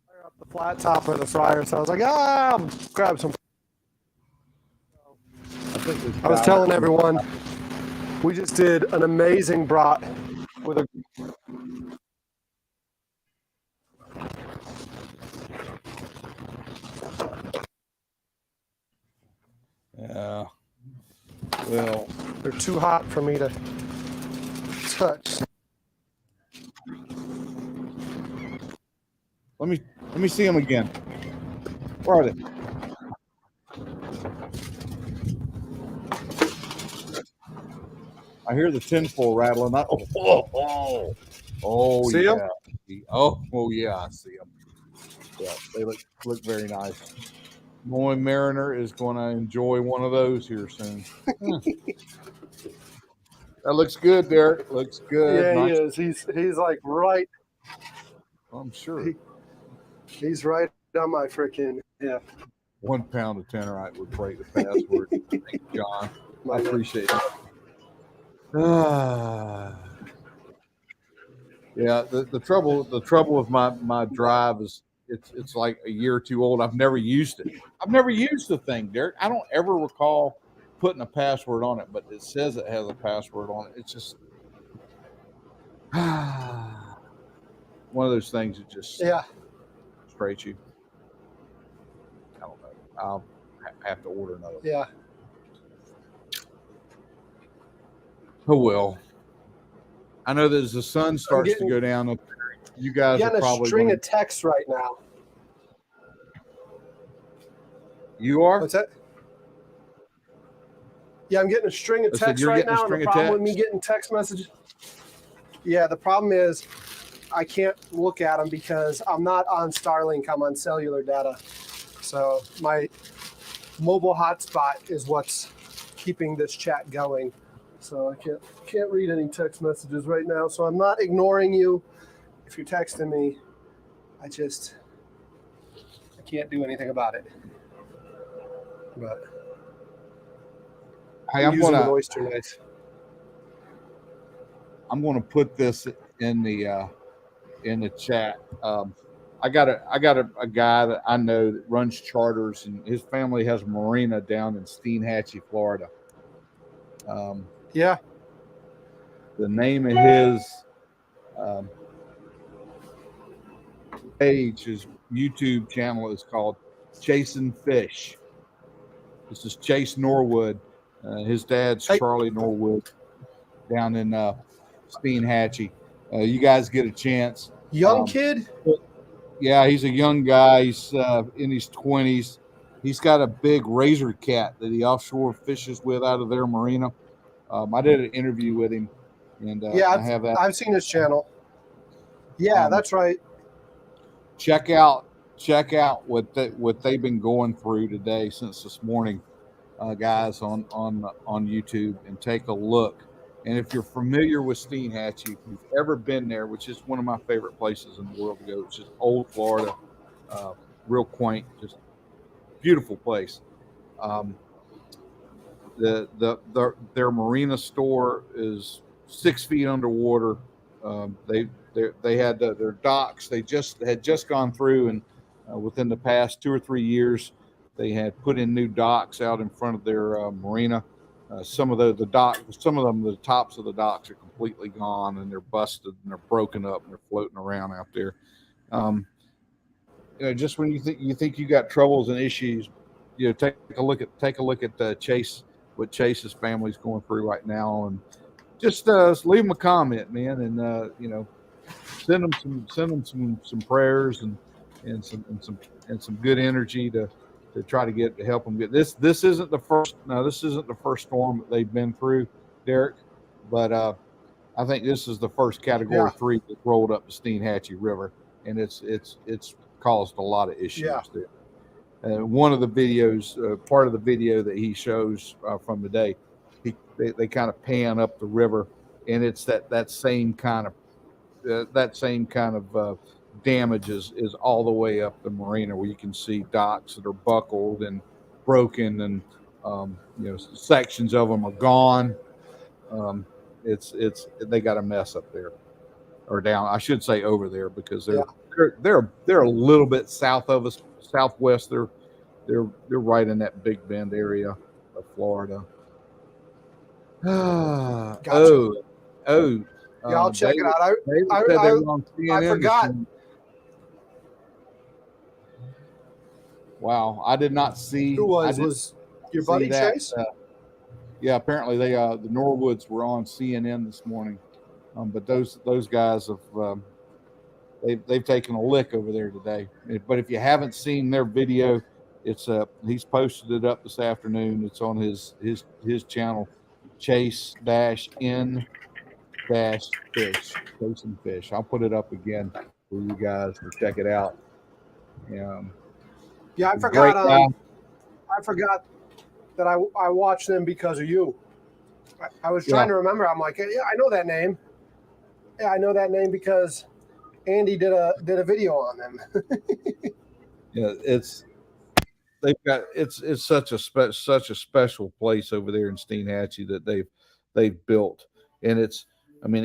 Fire up the flat top of the fryer, so I was like, I'll grab some. I was telling everyone we just did an amazing brat with a. Yeah. Well, they're too hot for me to touch. Let me see them again. Where are they? I hear the tinfoil rattling. Oh, see yeah. them? Oh yeah, I see them. Yeah, they look very nice. Knowing Mariner is going to enjoy one of those here soon. That looks good, Derek. Looks good. Yeah, he Nice. is. He's like right. I'm sure. He, he's right on my freaking hip. 1 pound of tannerite would break the password. Thank you, John. I appreciate it. Yeah, the trouble with my drive is it's like a year or two old. I've never used it. I've never used the thing, Derek. I don't ever recall putting a password on it, but it says it has a password on it. It's just one of those things that just frustrates you. I don't know. I'll have to order another one. Yeah. Oh well. I know that as the sun starts to go down, you guys are probably getting a string of texts right now. You are? What's that? Yeah, I'm getting a string of texts right now. And the problem with me getting text messages, the problem is I can't look at them because I'm not on Starlink. I'm on cellular data. So my mobile hotspot is what's keeping this chat going. So I can't read any text messages right now. So I'm not ignoring you if you're texting me. I can't do anything about it. But hey, I'm using the oyster knife. I'm going to put this in the chat. I got a guy that I know that runs charters, and his family has a marina down in Steenhatchee, Florida. The name of his page, his YouTube channel is called Chasing Fish. This is Chase Norwood. His dad's Charlie Norwood down in Steenhatchee. You guys get a chance. Young kid? Yeah, he's a young guy. He's in his 20s. He's got a big razor cat that he offshore fishes with out of their marina. I did an interview with him, and I have that. I've seen his channel. Yeah, that's right. Check out what they've been going through today since this morning, guys, on YouTube, and take a look. And if you're familiar with Steenhatchee, if you've ever been there, which is one of my favorite places in the world to go, it's just old Florida, real quaint, just beautiful place. Their marina store is 6 feet underwater. They had their docks. They had just gone through, and within the past 2 or 3 years, they had put in new docks out in front of their marina. Some of the tops of the docks are completely gone, and they're busted and they're broken up and they're floating around out there. Just when you think you got troubles and issues, take a look at Chase, what Chase's family's going through right now, and just leave them a comment, man, and send them some prayers and some good energy to try to help them get this. This isn't the first storm that they've been through, Derek, but I think this is the first Category 3 that rolled up the Steenhatchee River, and it's caused a lot of issues there. One of the videos, part of the video that he shows from the day, they kind of pan up the river, and it's that same kind of damage is all the way up the marina, where you can see docks that are buckled and broken, and sections of them are gone. They got a mess up there, or down, I should say, over there, because they're a little bit south of us, southwest. They're right in that Big Bend area of Florida. Gotcha. I'll check it out. I forgot. Wow, I did not see. Who was your buddy Chase? Yeah, apparently the Norwoods were on CNN this morning, but those guys have they've taken a lick over there today. But if you haven't seen their video, it's he's posted it up this afternoon. It's on his channel, Chase-N-Fish, Chasing Fish. I'll put it up again. for you guys to check it out. Yeah, I Great forgot. guy. I forgot that I watched them because of you. I was Yeah. trying to remember. I'm like, yeah, I know that name. Yeah, I know that name because Andy did a video on them. Yeah, it's such a special place over there in Steenhatchee that they've built, and it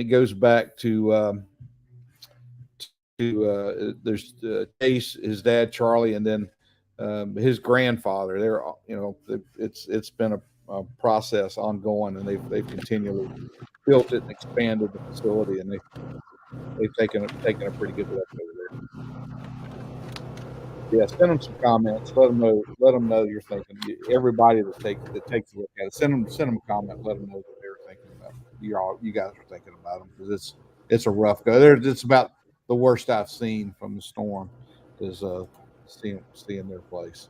goes back to there's Chase, his dad Charlie, and then his grandfather. It's been a process ongoing, and they've continually built it and expanded the facility, and they've taken a pretty good look over there. Yeah, send them some comments. Let them know you're thinking. Everybody that takes a look at it, send them a comment. Let them know that they're thinking about you guys are thinking about them, because it's a rough go. It's about the worst I've seen from the storm is seeing their place.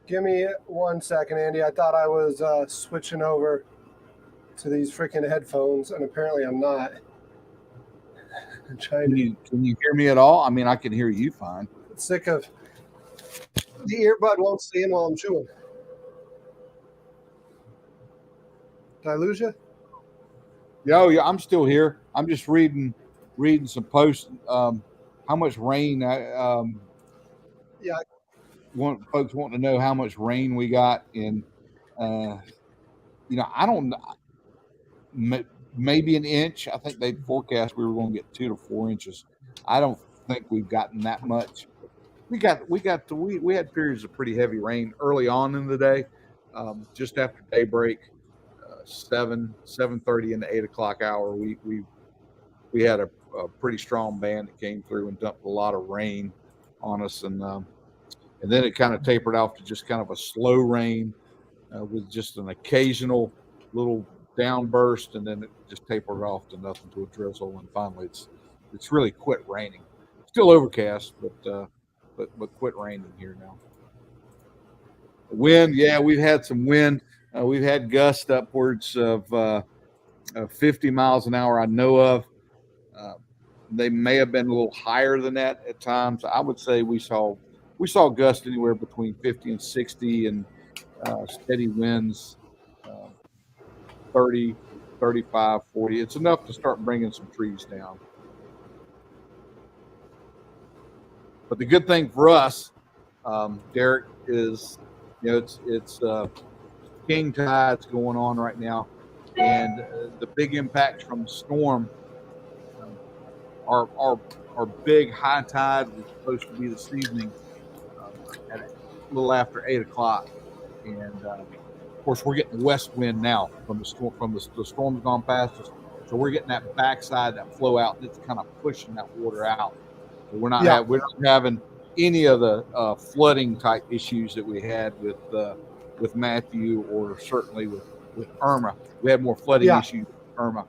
Give me 1 second, Andy. I thought I was switching over to these freaking headphones, and apparently I'm not. I'm trying to. Can you hear me at all? I mean, I can hear you fine. Sick of the earbud won't stay in while I'm chewing. Did I lose you? Yeah, I'm still here. I'm just reading some posts. How much rain? Yeah. Folks want to know how much rain we got in. I don't. Maybe an inch. I think they forecast we were going to get 2 to 4 inches. I don't think we've gotten that much. We had periods of pretty heavy rain early on in the day, just after daybreak, 7:30 in the 8 o'clock hour. We had a pretty strong band that came through and dumped a lot of rain on us, and then it kind of tapered off to just kind of a slow rain with just an occasional little downburst, and then it just tapered off to nothing, to a drizzle, and finally it's really quit raining. Still overcast, but quit raining here now. Wind, yeah, we've had some wind. We've had gusts upwards of 50 miles an hour. I know of. They may have been a little higher than that at times. I would say we saw gusts anywhere between 50 and 60, and steady winds, 30, 35, 40. It's enough to start bringing some trees down. But the good thing for us, Derek, is it's king tides going on right now, and the big impacts from the storm. Our big high tide was supposed to be this evening at a little after 8 o'clock, and of course we're getting west wind now from the storm. The storm's gone past us, so we're getting that backside, that flow out, and it's kind of pushing that water out. So we're not having any of the flooding type issues that we had with Matthew, or certainly with Irma. We had more flooding issues with Irma.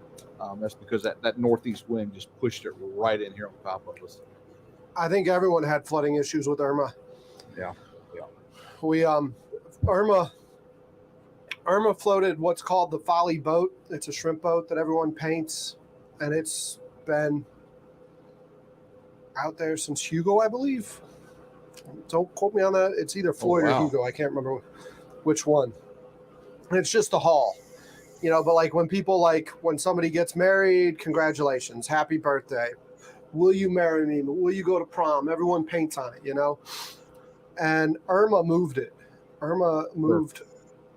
That's because that northeast wind just pushed it right in here on top of us. I think everyone had flooding issues with Irma. Yeah. We Irma floated what's called the Folly boat. It's a shrimp boat that everyone paints, and it's been out there since Hugo, I believe. Don't quote me on that. It's either Floyd or Hugo. I can't remember which one. And it's just a haul. But like when somebody gets married, congratulations, happy birthday. Will you marry me? Will you go to prom? Everyone paints on it, And Irma moved it. Irma moved. Sure.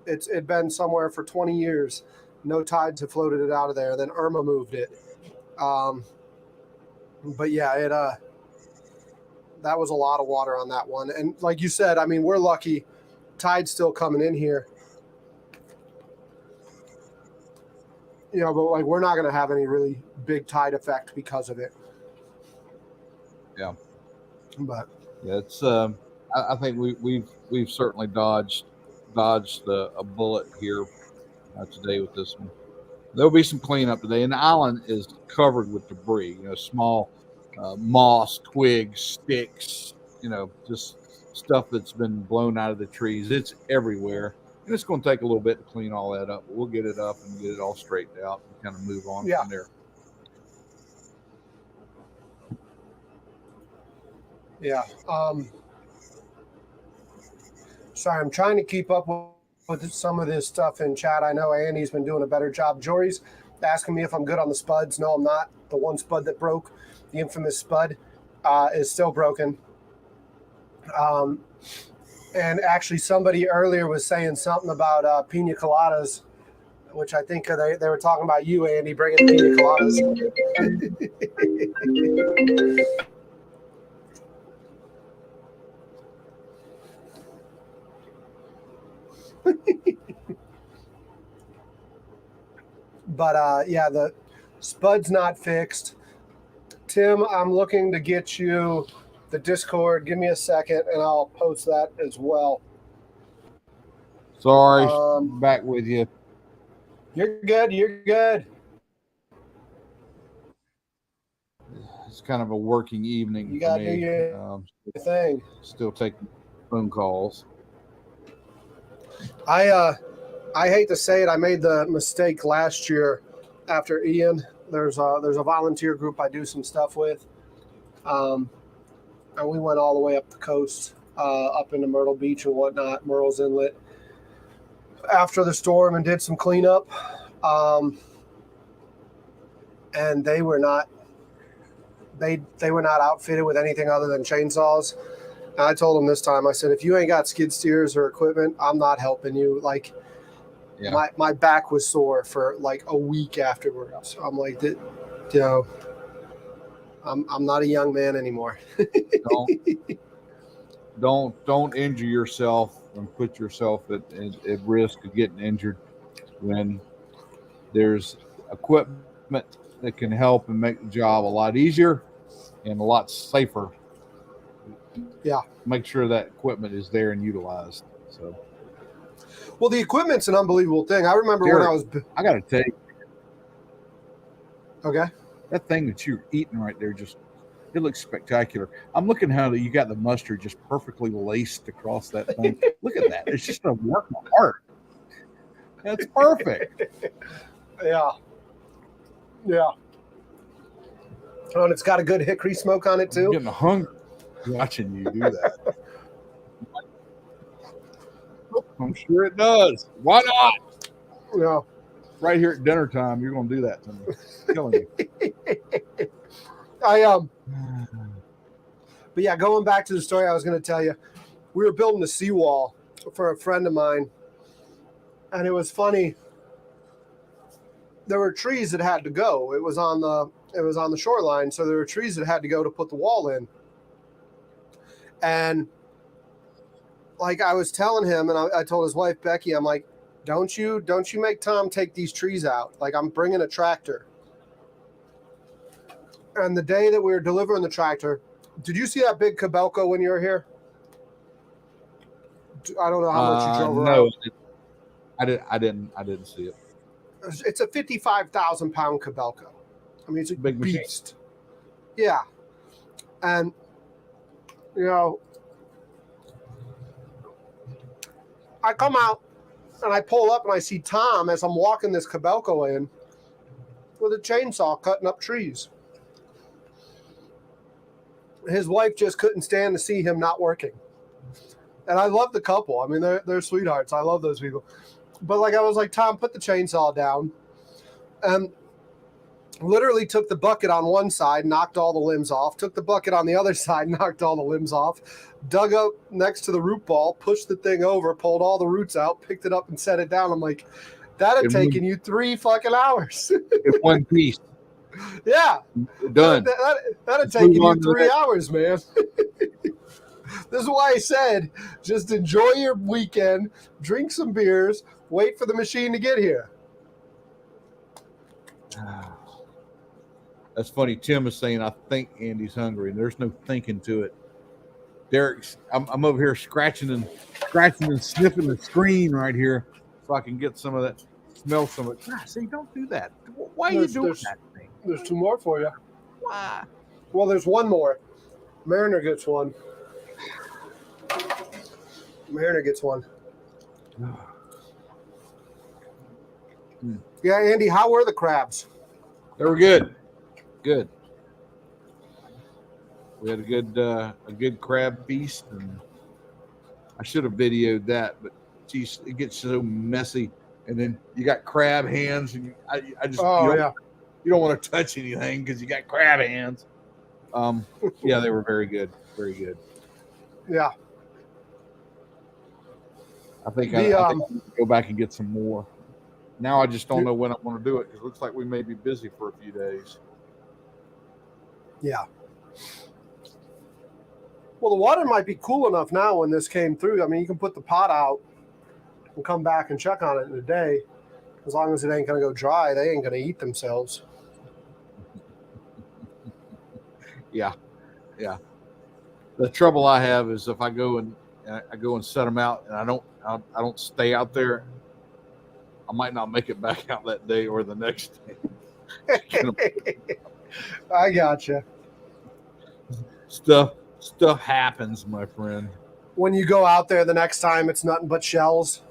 It'd been somewhere for 20 years. No tides have floated it out of there. Then Irma moved it. But yeah, that was a lot of water on that one. And like you said, I mean, we're lucky. Tide's still coming in here. But like we're not going to have any really big tide effect because of it. Yeah. But yeah, it's I think we've certainly dodged a bullet here today with this one. There'll be some cleanup today, and the island is covered with debris. Small moss, twigs, sticks. Just stuff that's been blown out of the trees. It's everywhere. And it's going to take a little bit to clean all that up, but we'll get it up and get it all straightened out and kind of move on from there. Yeah. Sorry, I'm trying to keep up with some of this stuff in chat. I know Andy's been doing a better job. Jory's asking me if I'm good on the spuds. No, I'm not. The one spud that broke, the infamous spud, is still broken. And actually, somebody earlier was saying something about pina coladas, which I think they were talking about you, Andy, bringing pina coladas. But yeah, the spud's not fixed. Tim, I'm looking to get you the Discord. Give me a second, and I'll post that as well. Sorry, back with you. You're good. You're good. It's kind of a working evening. You gotta do your thing. Still taking phone calls. I hate to say it. I made the mistake last year after Ian. There's a volunteer group I do some stuff with, and we went all the way up the coast, up into Myrtle Beach and whatnot, Murrells Inlet, after the storm, and did some cleanup. And they were not outfitted with anything other than chainsaws. And I told them this time, I said, if you ain't got skid steers or equipment, I'm not helping you. Like, my back was sore for like a week afterwards. I'm like, I'm not a young man anymore. Don't injure yourself and put yourself at risk of getting injured when there's equipment that can help and make the job a lot easier and a lot safer. Yeah. Make sure that equipment is there and utilized. So. Well, the equipment's an unbelievable thing. I remember Derek, when I got to tell you. Okay. That thing that you're eating right there, it looks spectacular. I'm looking how you got the mustard just perfectly laced across that thing. Look at that. It's just a work of art. That's perfect. Yeah. Yeah. Oh, and it's got a good hickory smoke on it, too. I'm getting hungry watching you do that. I'm sure it does. Why not? Yeah. Right here at dinner time, you're going to do that to me. I'm killing you. But yeah, going back to the story I was going to tell you, we were building a seawall for a friend of mine, and it was funny. There were trees that had to go. It was on the shoreline, so there were trees that had to go to put the wall in. And like I was telling him, and I told his wife Becky, I'm like, don't you make Tom take these trees out. Like, I'm bringing a tractor. And the day that we were delivering the tractor, did you see that big Cabelco when you were here? I don't know how much you drove around. No, I didn't see it. It's a 55,000 pound Cabelco. I mean, it's a big beast. Machine. Yeah. And, I come out and I pull up and I see Tom as I'm walking this Cabelco in with a chainsaw cutting up trees. His wife just couldn't stand to see him not working. And I love the couple. I mean, they're sweethearts. I love those people. But I was like, Tom, put the chainsaw down. And literally took the bucket on one side, knocked all the limbs off, took the bucket on the other side, knocked all the limbs off, dug up next to the root ball, pushed the thing over, pulled all the roots out, picked it up and set it down. I'm like, that'd have taken you 3 fucking hours. In one piece. Yeah. Done. That'd have taken you 3 hours, man. This is why I said, just enjoy your weekend, drink some beers, wait for the machine to get here. That's funny. Tim is saying, I think Andy's hungry, and there's no thinking to it. Derek's, I'm over here scratching and sniffing the screen right here so I can get some of that, smell some of it. God, see, don't do that. Why are you doing that thing? There's 2 more for you. Why? Well, there's 1 more. Mariner gets 1. Yeah, Andy, how were the crabs? They were good. Good. We had a good crab feast, and I should have videoed that, but geez, it gets so messy. And then you got crab hands, and I just Oh, yeah. you don't want to touch anything because you got crab hands. Yeah, they were very good, very good. Yeah. I think The, I think I need to go back and get some more. Now I just don't Dude. know when I'm going to do it because it looks like we may be busy for a few days. Yeah. Well, the water might be cool enough now when this came through. I mean, you can put the pot out and come back and check on it in a day. As long as it ain't going to go dry, they ain't going to eat themselves. Yeah, yeah. The trouble I have is if I go and set them out and I don't stay out there, I might not make it back out that day or the next day. I gotcha. Stuff happens, my friend. When you go out there the next time, it's nothing but shells.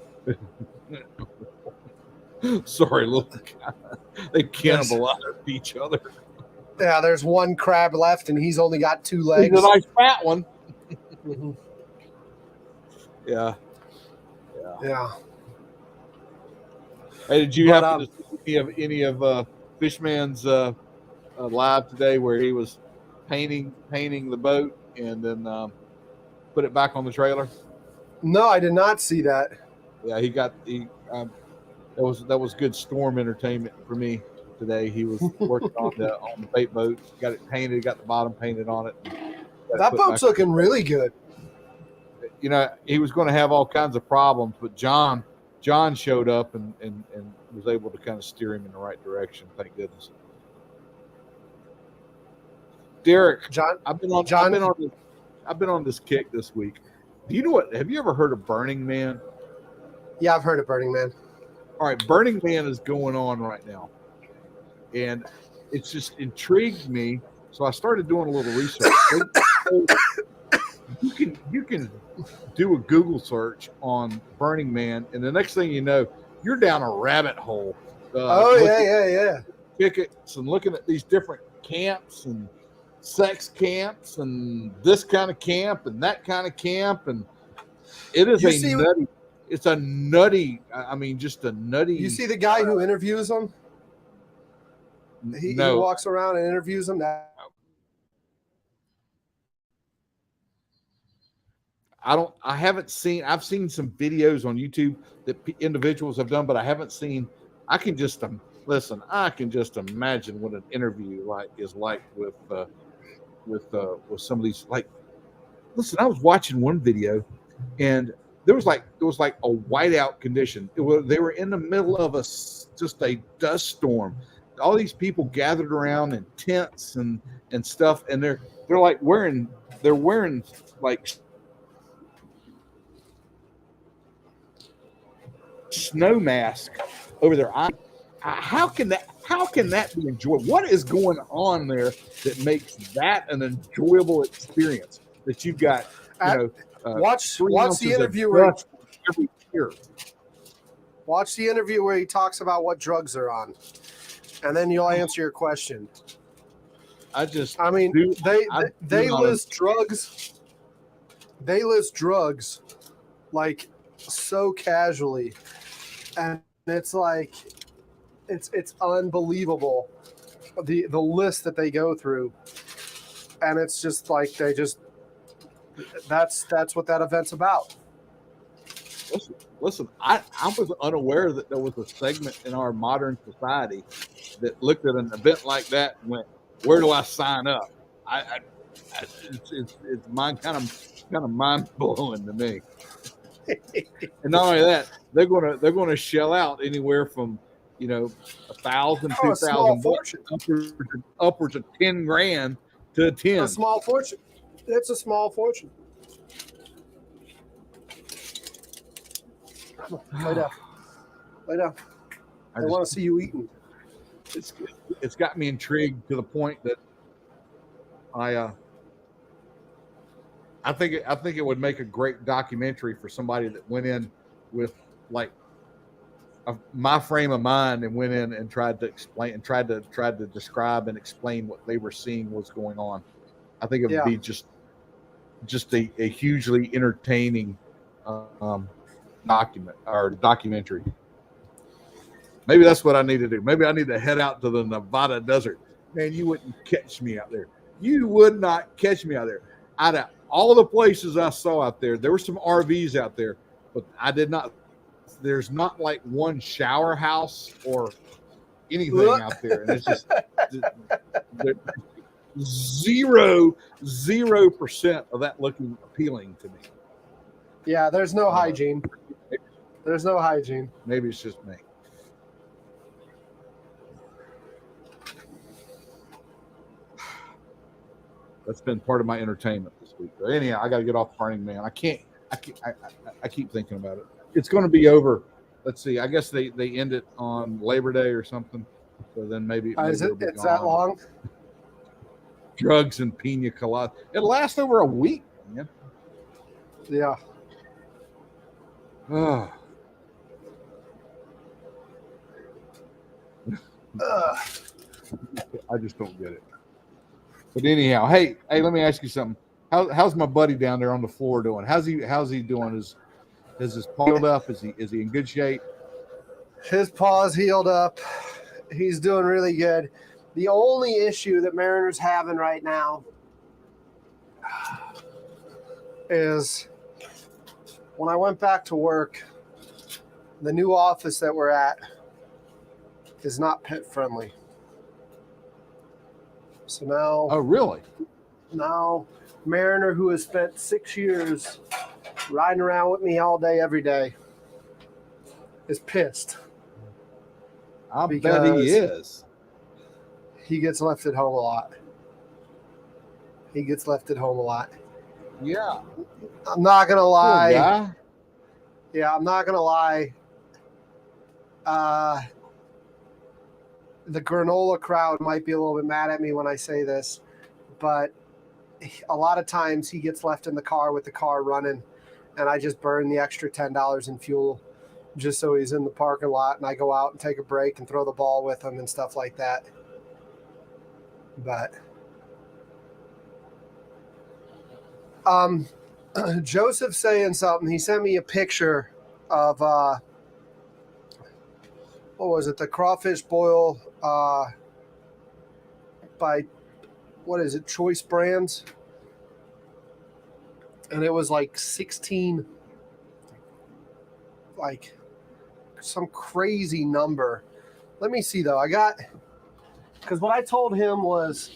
Sorry, look, they cannibalize each other. Yeah, there's one crab left, and he's only got 2 legs. He's a nice fat one. Mm-hmm. Yeah. Yeah. Hey, did you happen to see any of Fishman's live today where he was painting the boat and then put it back on the trailer? No, I did not see that. Yeah, that was good storm entertainment for me today. He was working on the bait boat, got it painted, got the bottom painted on it. That boat's looking really good. You know, he was going to have all kinds of problems, but John showed up and was able to kind of steer him in the right direction. Thank goodness. Derek, John, I've been on this kick this week. Do you know what? Have you ever heard of Burning Man? Yeah, I've heard of Burning Man. All right, Burning Man is going on right now, and it's just intrigued me. So I started doing a little research. You can do a Google search on Burning Man, and the next thing you know, you're down a rabbit hole. Yeah. Tickets and looking at these different camps and sex camps and this kind of camp and that kind of camp, and it is nutty. It's a nutty. I mean, just a nutty. You see the guy who interviews them? He walks around and interviews them. I haven't seen. I've seen some videos on YouTube that individuals have done, but I haven't seen. I can just listen. I can just imagine what an interview is like with some of these. Like, listen, I was watching one video, and there was like a whiteout condition. They were in the middle of just a dust storm. All these people gathered around in tents and stuff, and they're like wearing like snow mask over their eyes. How can that be enjoyable? What is going on there that makes that an enjoyable experience? That you've got, watch the interview every year. Watch the interview where he talks about what drugs they're on, and then you'll answer your question. They list drugs. They list drugs like so casually, and it's like it's unbelievable the list that they go through, and it's just like that's what that event's about. Listen, I was unaware that there was a segment in our modern society that looked at an event like that and went, "Where do I sign up?" It's kind of mind blowing to me. And not only that, they're gonna shell out anywhere from $1,000, $2,000, upwards of $10,000 to attend. A small fortune. It's a small fortune. Lay down. I want to see you eating. It's got me intrigued to the point that I think it would make a great documentary for somebody that went in with like my frame of mind and went in and tried to explain and tried to describe and explain what they were seeing was going on. I think it would be just a hugely entertaining documentary. Maybe that's what I need to do. Maybe I need to head out to the Nevada desert. Man, you wouldn't catch me out there. You would not catch me out there. Out of all the places I saw out there, there were some RVs out there, but I did not. There's not like one shower house or anything out there, and it's just 0% of that looking appealing to me. Yeah, there's no hygiene. There's no hygiene. Maybe it's just me. That's been part of my entertainment this week. But anyhow, I got to get off Burning Man. I keep thinking about it. It's going to be over. Let's see. I guess they end it on Labor Day or something. So then maybe it's that long? Drugs and pina colada. It lasts over a week, man. Yeah. I just don't get it. But anyhow, hey, let me ask you something. How's my buddy down there on the floor doing? How's he doing? Is his paw healed up? Is he in good shape? His paw's healed up. He's doing really good. The only issue that Mariner's having right now is when I went back to work, the new office that we're at is not pet friendly. So now... Oh, really? Now, Mariner, who has spent 6 years riding around with me all day, every day, is pissed. I bet he is. He gets left at home a lot. Yeah. I'm not going to lie. Poor guy. Yeah, I'm not going to lie. The granola crowd might be a little bit mad at me when I say this, but a lot of times he gets left in the car with the car running, and I just burn the extra $10 in fuel just so he's in the parking lot, and I go out and take a break and throw the ball with him and stuff like that. But Joseph's saying something. He sent me a picture of what was it? The crawfish boil by, what is it? Choice Brands. And it was like 16, like some crazy number. Let me see though. Because what I told him was,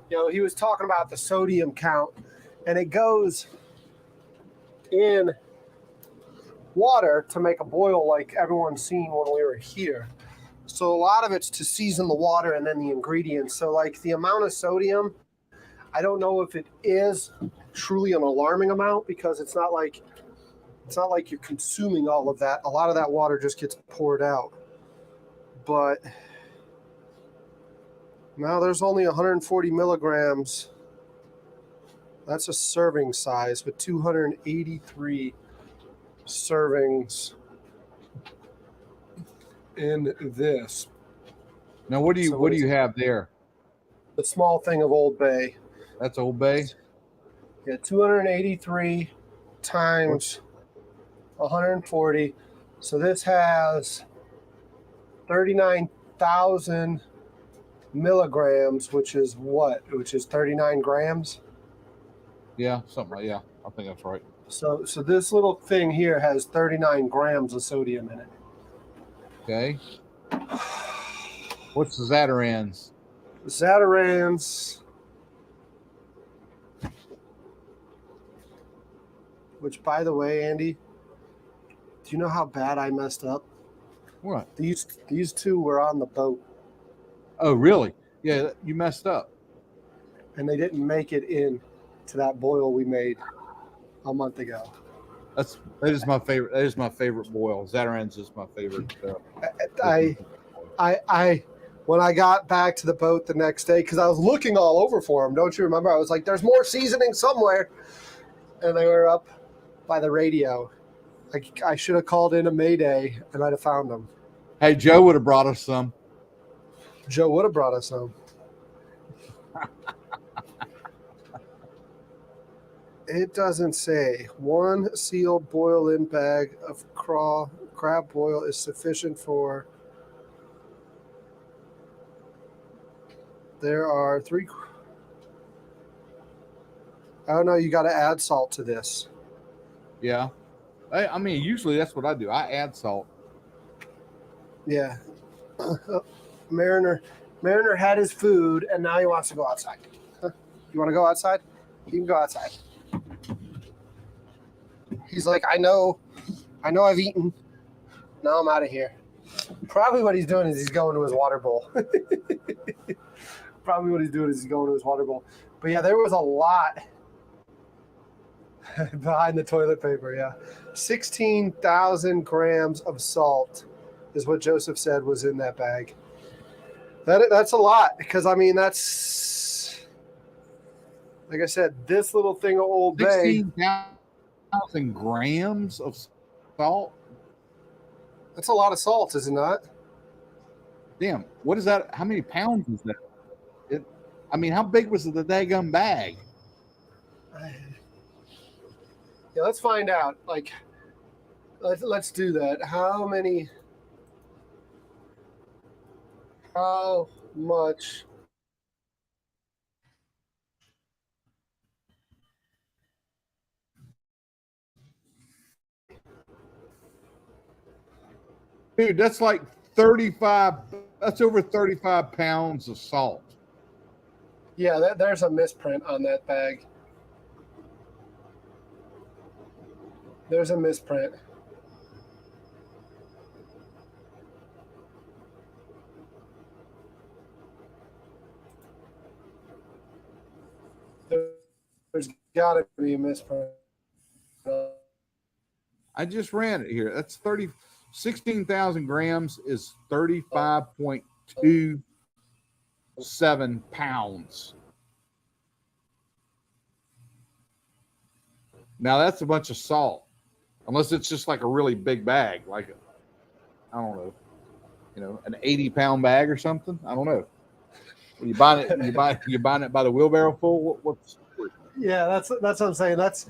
he was talking about the sodium count, and it goes in water to make a boil like everyone's seen when we were here. So a lot of it's to season the water and then the ingredients. So like the amount of sodium, I don't know if it is truly an alarming amount, because it's not like you're consuming all of that. A lot of that water just gets poured out. But now there's only 140 milligrams. That's a serving size, with 283 servings in this. Now, what do you have there? The small thing of Old Bay. That's Old Bay? Yeah, 283 times 140. So this has 39,000 milligrams, which is what? Which is 39 grams? Yeah, something like, yeah, I think that's right. So this little thing here has 39 grams of sodium in it. Okay. What's the Zatarans? Zatarans, which, by the way, Andy, do you know how bad I messed up? What? These two were on the boat. Oh, really? Yeah, you messed up. And they didn't make it in to that boil we made a month ago. That is my favorite. That is my favorite boil. Zatarans is my favorite. I when I got back to the boat the next day, because I was looking all over for them. Don't you remember? I was like, "There's more seasoning somewhere," and they were up by the radio. I should have called in a mayday, and I'd have found them. Hey, Joe would have brought us some. Joe would have brought us some. It doesn't say. 1 sealed boil-in bag of crab boil is sufficient for. There are 3. I don't know. You got to add salt to this. Yeah. I mean, usually that's what I do. I add salt. Yeah. Mariner had his food, and now he wants to go outside. You want to go outside? You can go outside. He's like, I know I've eaten. Now I'm out of here. Probably what he's doing is he's going to his water bowl. But yeah, there was a lot behind the toilet paper, yeah. 16,000 grams of salt is what Joseph said was in that bag. That's a lot, because, I mean, that's, like I said, this little thing of Old Bay. 16,000 grams of salt? That's a lot of salt, is it not? Damn, what is that? How many pounds is that? I mean, how big was the daggum bag? Yeah, let's find out. Like, let's do that. How much? Dude, that's like 35. That's over 35 pounds of salt. Yeah, there's a misprint on that bag. There's a misprint. There's got to be a misprint. I just ran it here. That's 16,000 grams is 35.27 pounds. Now that's a bunch of salt, unless it's just like a really big bag, like I don't know, an 80-pound bag or something. I don't know. You buying it? You buying it by the wheelbarrow full? What's? Yeah, that's what I'm saying. That's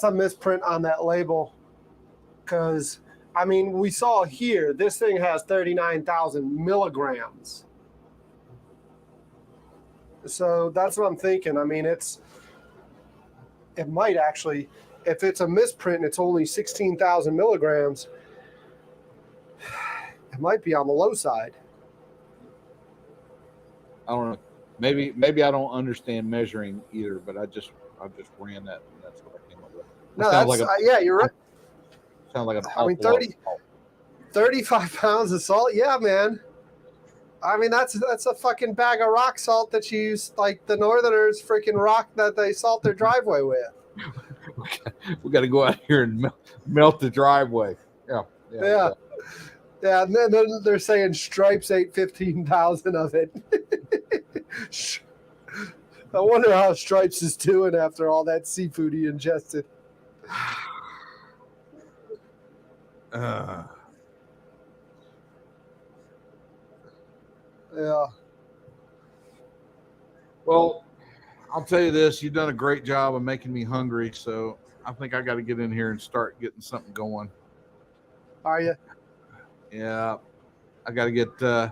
a misprint on that label, because I mean, we saw here this thing has 39,000 milligrams. So that's what I'm thinking. I mean, it might actually, if it's a misprint, it's only 16,000 milligrams. It might be on the low side. I don't know. Maybe I don't understand measuring either, but I just ran that, and that's what I came up with. No, that's like yeah, you're right. Sounds like an I mean, 35 pounds of salt. Yeah, man. I mean, that's a fucking bag of rock salt that you use, like the Northerners freaking rock that they salt their driveway with. We got to go out here and melt the driveway. Yeah. Yeah, and then they're saying Stripes ate 15,000 of it. I wonder how Stripes is doing after all that seafood he ingested. Yeah. Well, I'll tell you this: you've done a great job of making me hungry, so I think I got to get in here and start getting something going. Are you? Yeah, I got to get a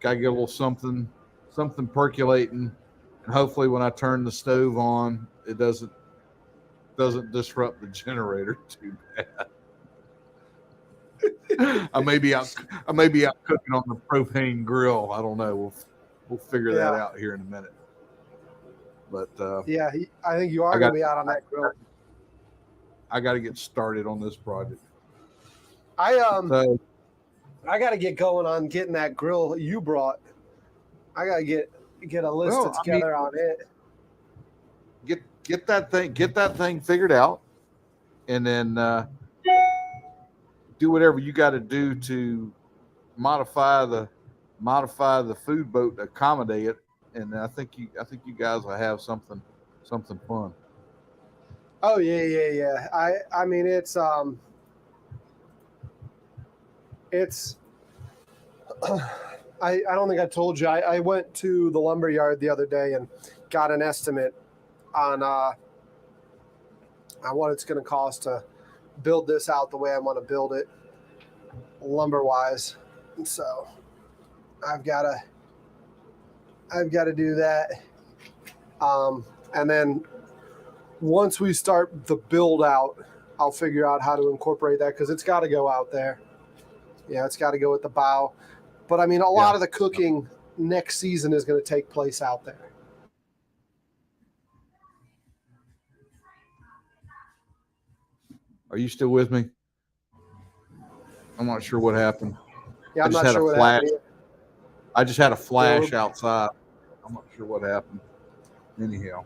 little something percolating, and hopefully, when I turn the stove on, it doesn't disrupt the generator too bad. I may be out cooking on the propane grill. I don't know. We'll figure that out here in a minute. But yeah, I think you are going to be out on that grill. I got to get started on this project. I got to get going on getting that grill you brought. I got to get a list together on it. Get that thing figured out, and then do whatever you got to do to modify the food boat to accommodate it. And I think you guys will have something fun. Oh yeah. I mean it's I don't think I told you. I went to the lumber yard the other day and got an estimate on what it's going to cost to build this out the way I want to build it, lumber wise. And so I've got to do that. And then once we start the build out, I'll figure out how to incorporate that because it's got to go out there. Yeah, it's got to go with the bow. But I mean, a lot of the cooking next season is going to take place out there. Are you still with me? I'm not sure what happened. Yeah, I'm not sure what happened. I just had a flash outside. I'm not sure what happened. Anyhow.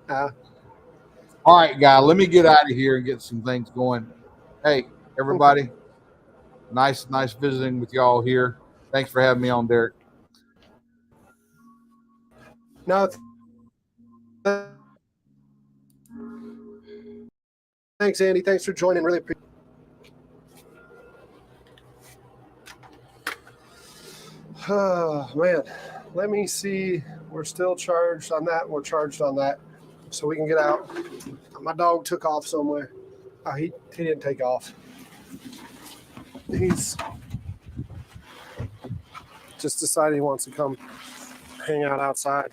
All right, guy, let me get out of here and get some things going. Hey, everybody. Nice visiting with y'all here. Thanks for having me on, Derek. No, thanks, Andy. Thanks for joining. Really appreciate it. Oh, man. Let me see. We're still charged on that. We're charged on that. So we can get out. My dog took off somewhere. Oh, he didn't take off. He's just decided he wants to come hang out outside.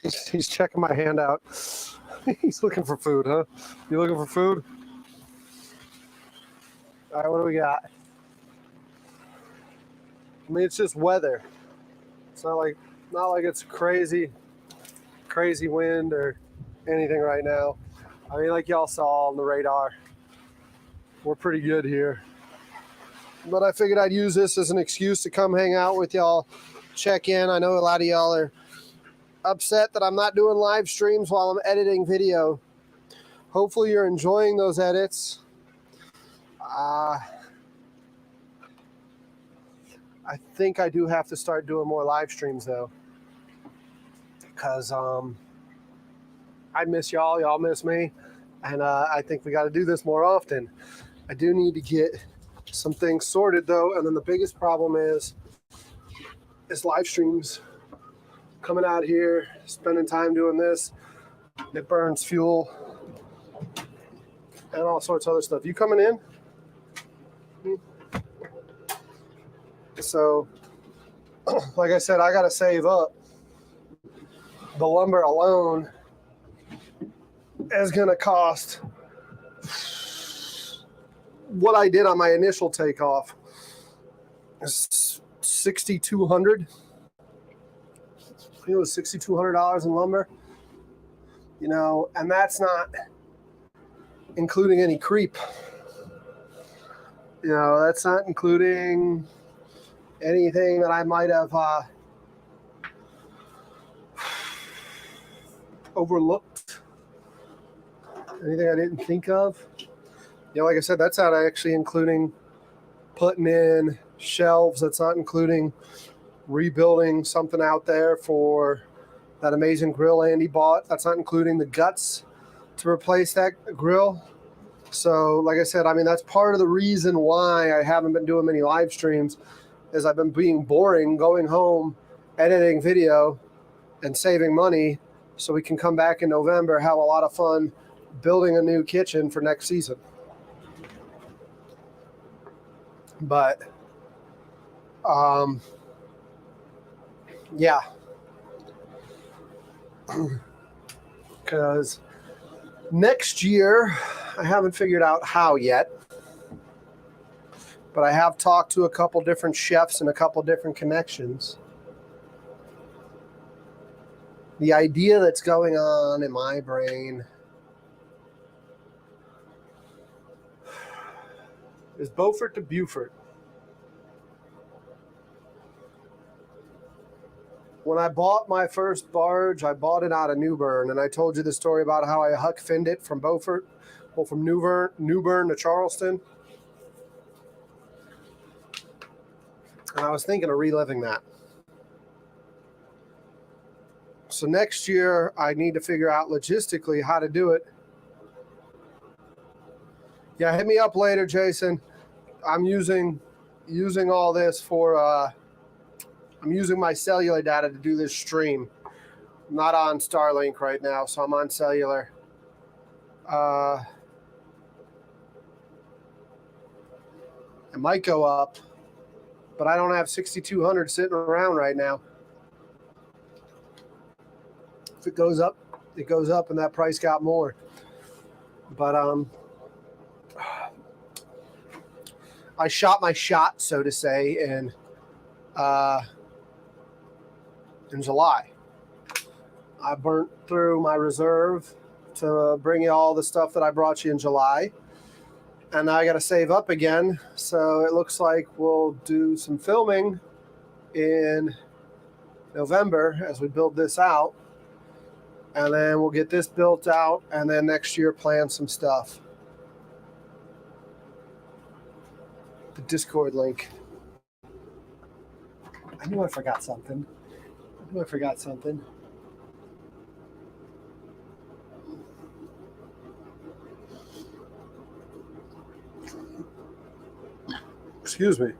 He's checking my hand out. He's looking for food, huh? You looking for food? All right, what do we got? I mean, it's just weather. It's not like it's crazy wind or anything right now. I mean, like y'all saw on the radar, we're pretty good here. But I figured I'd use this as an excuse to come hang out with y'all, check in. I know a lot of y'all are upset that I'm not doing live streams while I'm editing video. Hopefully you're enjoying those edits. I think I do have to start doing more live streams though, because I miss y'all miss me, and I think we got to do this more often. I do need to get some things sorted though, and then the biggest problem is live streams. Coming out here, spending time doing this, it burns fuel and all sorts of other stuff. You coming in? So, like I said, I got to save up. The lumber alone is going to cost what I did on my initial takeoff is $6,200. It was $6,200 in lumber, and that's not including any creep. That's not including anything that I might have overlooked, anything I didn't think of. Like I said, that's not actually including putting in shelves. That's not including rebuilding something out there for that amazing grill Andy bought. That's not including the guts to replace that grill. So like I said, I mean, that's part of the reason why I haven't been doing many live streams is I've been being boring, going home, editing video and saving money so we can come back in November, have a lot of fun building a new kitchen for next season. But yeah, because next year, I haven't figured out how yet, but I have talked to a couple different chefs and a couple different connections. The idea that's going on in my brain is Beaufort to Beaufort. When I bought my first barge, I bought it out of New Bern, and I told you the story about how I Huck Finned it from Beaufort, well, from New Bern to Charleston. And I was thinking of reliving that. So next year, I need to figure out logistically how to do it. Yeah, hit me up later, Jason. I'm using all this for I'm using my cellular data to do this stream. I'm not on Starlink right now, so I'm on cellular. It might go up, but I don't have 6,200 sitting around right now. If it goes up, it goes up, and that price got more. But I shot my shot, so to say, in July. I burnt through my reserve to bring you all the stuff that I brought you in July. And now I got to save up again. So it looks like we'll do some filming in November as we build this out. And then we'll get this built out. And then next year, plan some stuff. The Discord link. I knew I forgot something. Excuse me.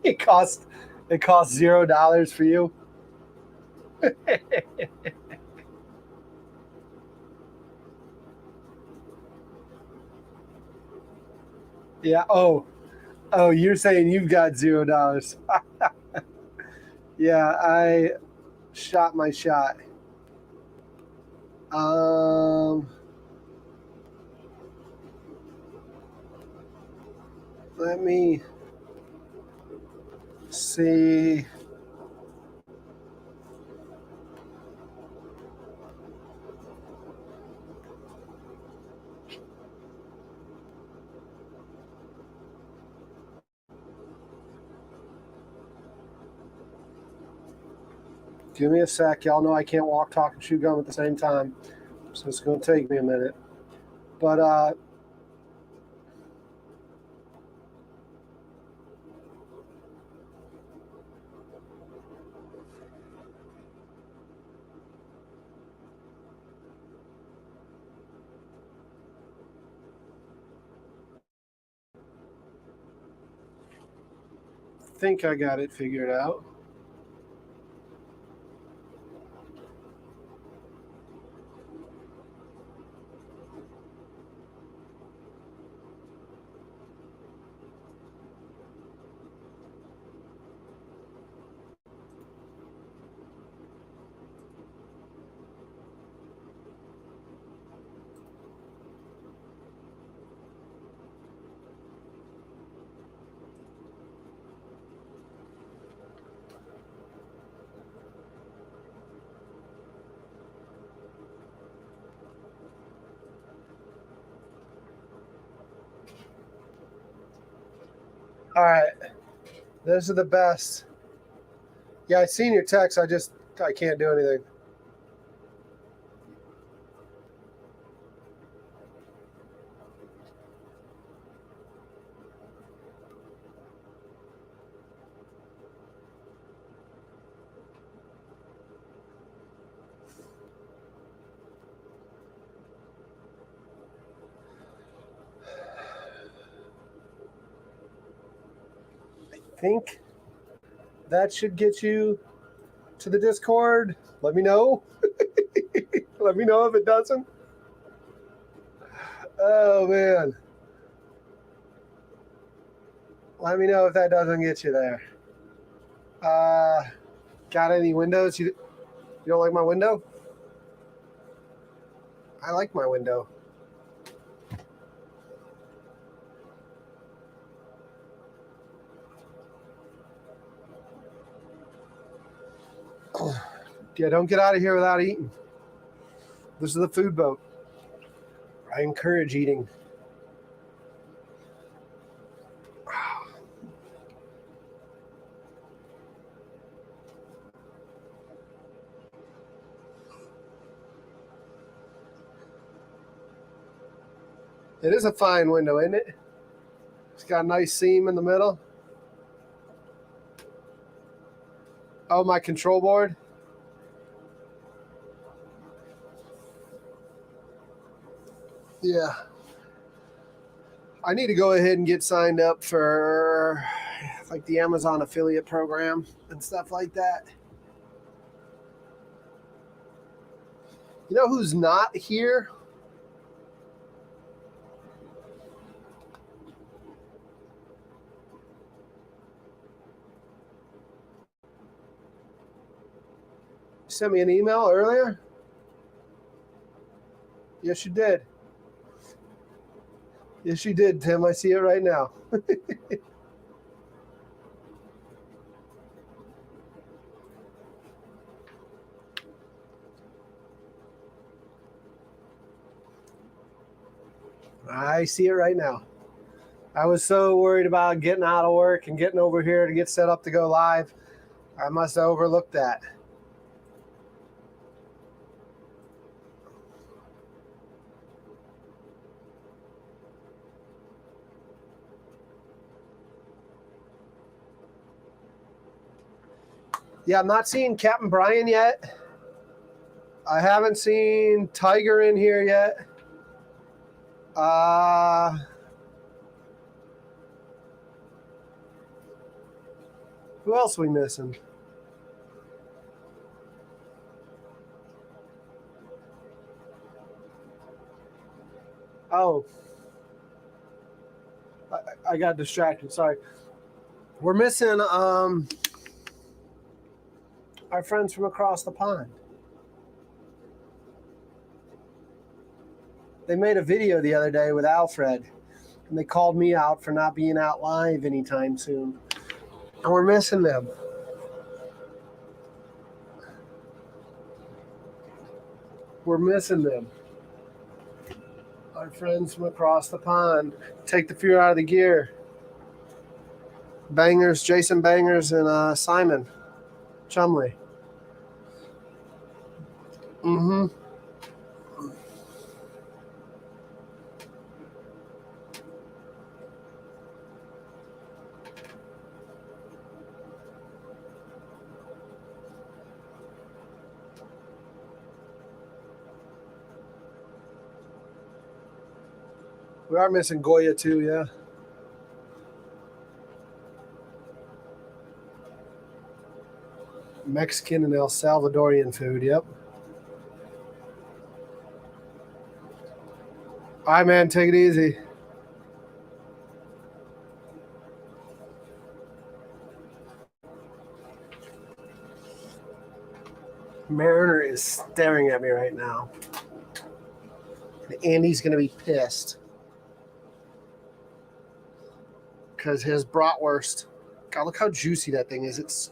it cost $0 for you. Yeah. Oh, you're saying you've got $0. Yeah, I shot my shot. Let me see. Give me a sec. Y'all know I can't walk, talk, and chew gum at the same time, so it's going to take me a minute. But I think I got it figured out. All right. Those are the best. Yeah, I seen your text. I can't do anything. I think that should get you to the Discord. Let me know. Let me know if it doesn't. Oh, man. Let me know if that doesn't get you there. Got any windows? You don't like my window? I like my window. Yeah, don't get out of here without eating. This is the food boat. I encourage eating. It is a fine window, isn't it? It's got a nice seam in the middle. Oh, my control board. Yeah. I need to go ahead and get signed up for like the Amazon affiliate program and stuff like that. You know who's not here? You sent me an email earlier? Yes, you did. Yes, you did, Tim. I see it right now. I see it right now. I was so worried about getting out of work and getting over here to get set up to go live. I must have overlooked that. Yeah, I'm not seeing Captain Brian yet. I haven't seen Tiger in here yet. Who else are we missing? Oh, I got distracted. Sorry. We're missing our friends from across the pond. They made a video the other day with Alfred, and they called me out for not being out live anytime soon. And we're missing them. We're missing them. Our friends from across the pond. Take the fear out of the gear. Bangers, Jason Bangers, and Simon Chumley. Mm-hmm. We are missing Goya too, yeah. Mexican and El Salvadorian food, yep. All right, man, take it easy. Mariner is staring at me right now. And Andy's going to be pissed. Because his bratwurst, God, look how juicy that thing is. It's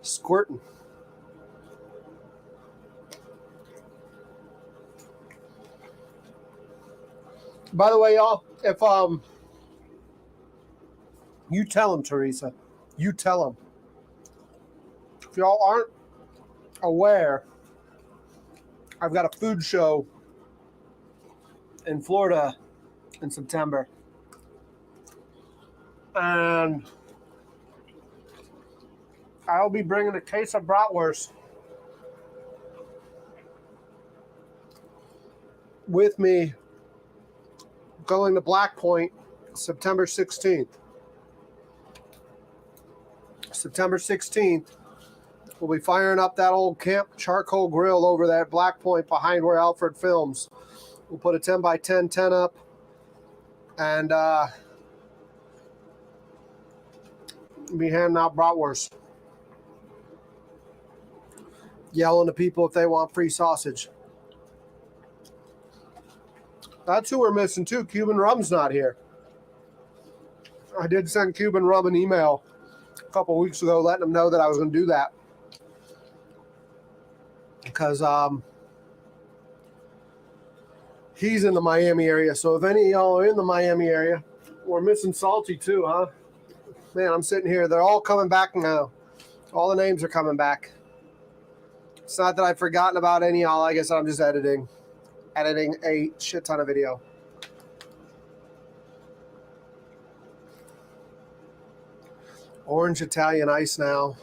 squirting. By the way, y'all, if you tell him, Teresa, you tell him. If y'all aren't aware, I've got a food show in Florida in September. And I'll be bringing a case of bratwurst with me going to Black Point September 16th. September 16th, we'll be firing up that old camp charcoal grill over there at Black Point behind where Alfred films. We'll put a 10 by 10 tent up and be handing out bratwurst. Yelling to people if they want free sausage. That's who we're missing too. Cuban Rum's not here. I did send Cuban Rum an email a couple of weeks ago letting him know that I was going to do that. Because he's in the Miami area. So if any of y'all are in the Miami area, we're missing Salty too, huh? Man, I'm sitting here. They're all coming back now. All the names are coming back. It's not that I've forgotten about any of y'all. I guess I'm just editing a shit ton of video. Orange Italian ice now.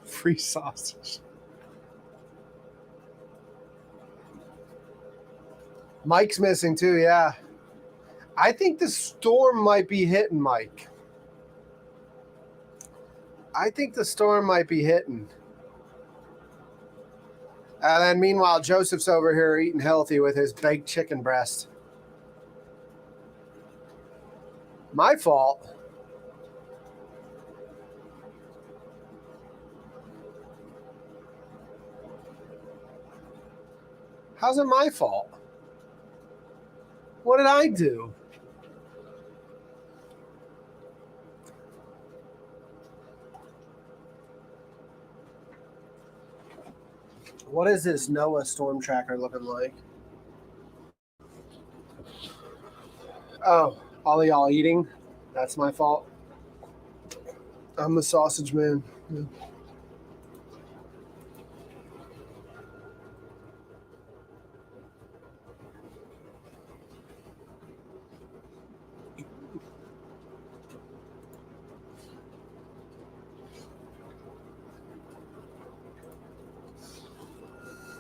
Free sausage. Mike's missing too, yeah. I think the storm might be hitting Mike. I think the storm might be hitting. And then meanwhile, Joseph's over here eating healthy with his baked chicken breast. My fault. How's it my fault? What did I do? What is this NOAA storm tracker looking like? Oh, all of y'all eating? That's my fault. I'm the sausage man. Yeah.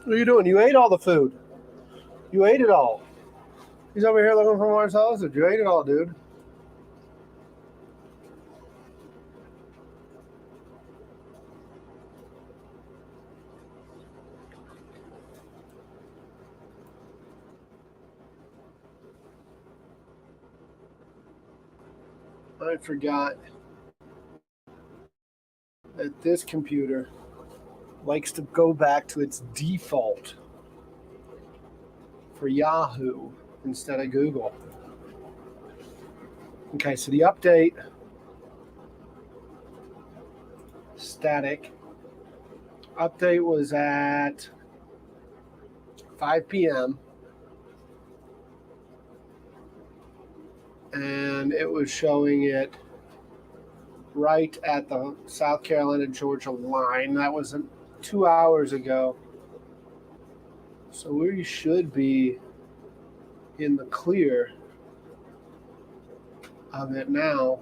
What are you doing? You ate all the food. You ate it all. He's over here looking for more sausage. You ate it all, dude. I forgot that this computer likes to go back to its default for Yahoo instead of Google. Okay, so the update, static, update was at 5 p.m. and it was showing it right at the South Carolina-Georgia line. That was 2 hours ago. So we should be in the clear of it now.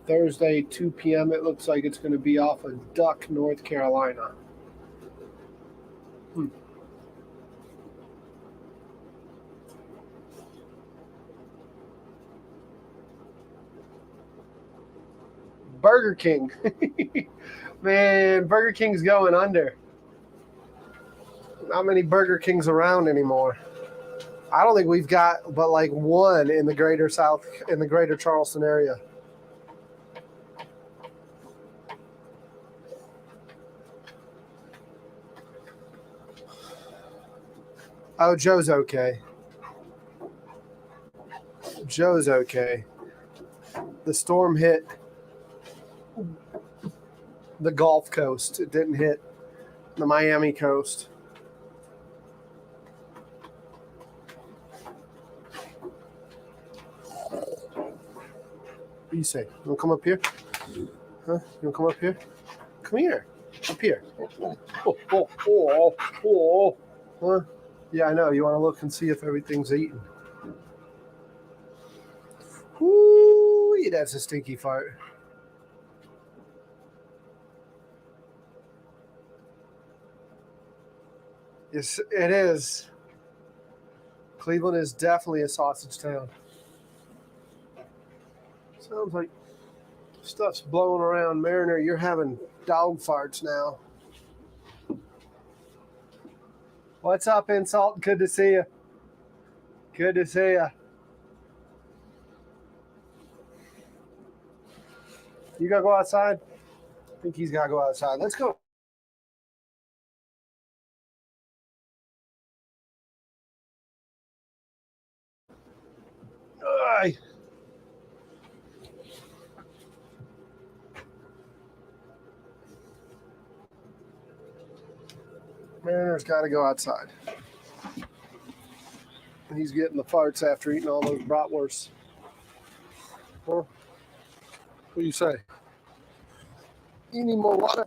Thursday, 2 p.m., it looks like it's going to be off of Duck, North Carolina. Burger King. Man, Burger King's going under. Not many Burger Kings around anymore. I don't think we've got but like one in the greater Charleston area. Oh, Joe's okay. Joe's okay. The storm hit the Gulf Coast. It didn't hit the Miami coast. What do you say? You want to come up here? Huh? You want to come up here? Come here. Up here. Huh? Yeah, I know. You want to look and see if everything's eaten. Whoo, that's a stinky fart. Yes, it is. Cleveland is definitely a sausage town. Sounds like stuff's blowing around. Mariner, you're having dog farts now. What's up, Insult? Good to see you. Good to see you. You gotta go outside? I think he's gotta go outside. Let's go. Aye. Mariner's got to go outside. He's getting the farts after eating all those bratwursts. Huh? What do you say? You need more water?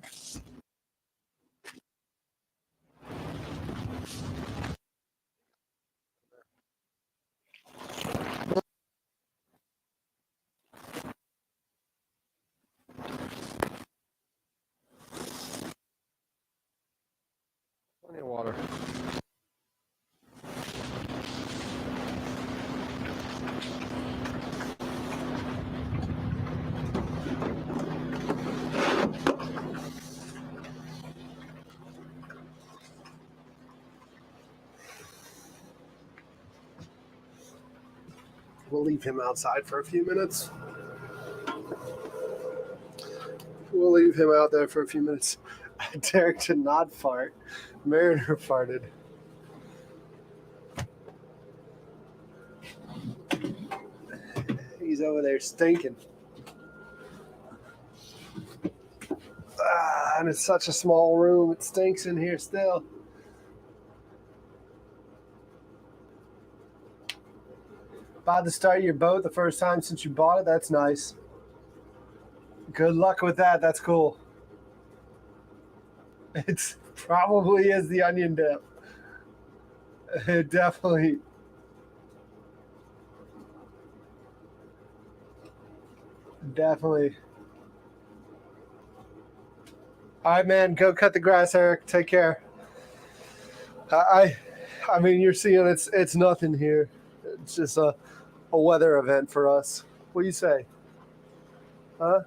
We'll leave him outside for a few minutes. We'll leave him out there for a few minutes. Derek did not fart. Mariner farted. He's over there stinking. And it's such a small room. It stinks in here still. About to start your boat the first time since you bought it? That's nice. Good luck with that. That's cool. It probably is the onion dip. It definitely. Definitely. All right, man. Go cut the grass, Eric. Take care. I mean, you're seeing it's nothing here. It's just a weather event for us. What do you say? Huh?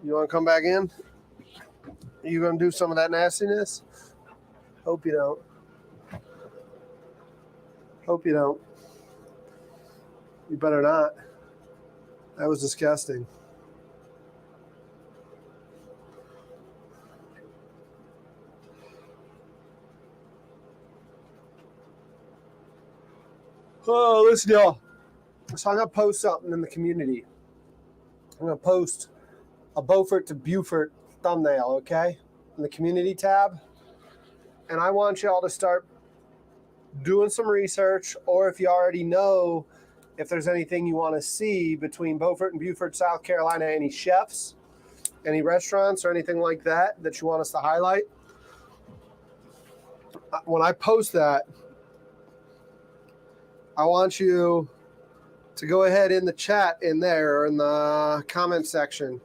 You want to come back in? You going to do some of that nastiness? Hope you don't. Hope you don't. You better not. That was disgusting. Oh, listen, y'all. So I'm going to post something in the community. I'm going to post a Beaufort to Buford thumbnail, okay? In the community tab. And I want y'all to start doing some research, or if you already know, if there's anything you want to see between Beaufort and Buford, South Carolina, any chefs, any restaurants or anything like that you want us to highlight. When I post that, I want you to go ahead in the chat in there or in the comment section.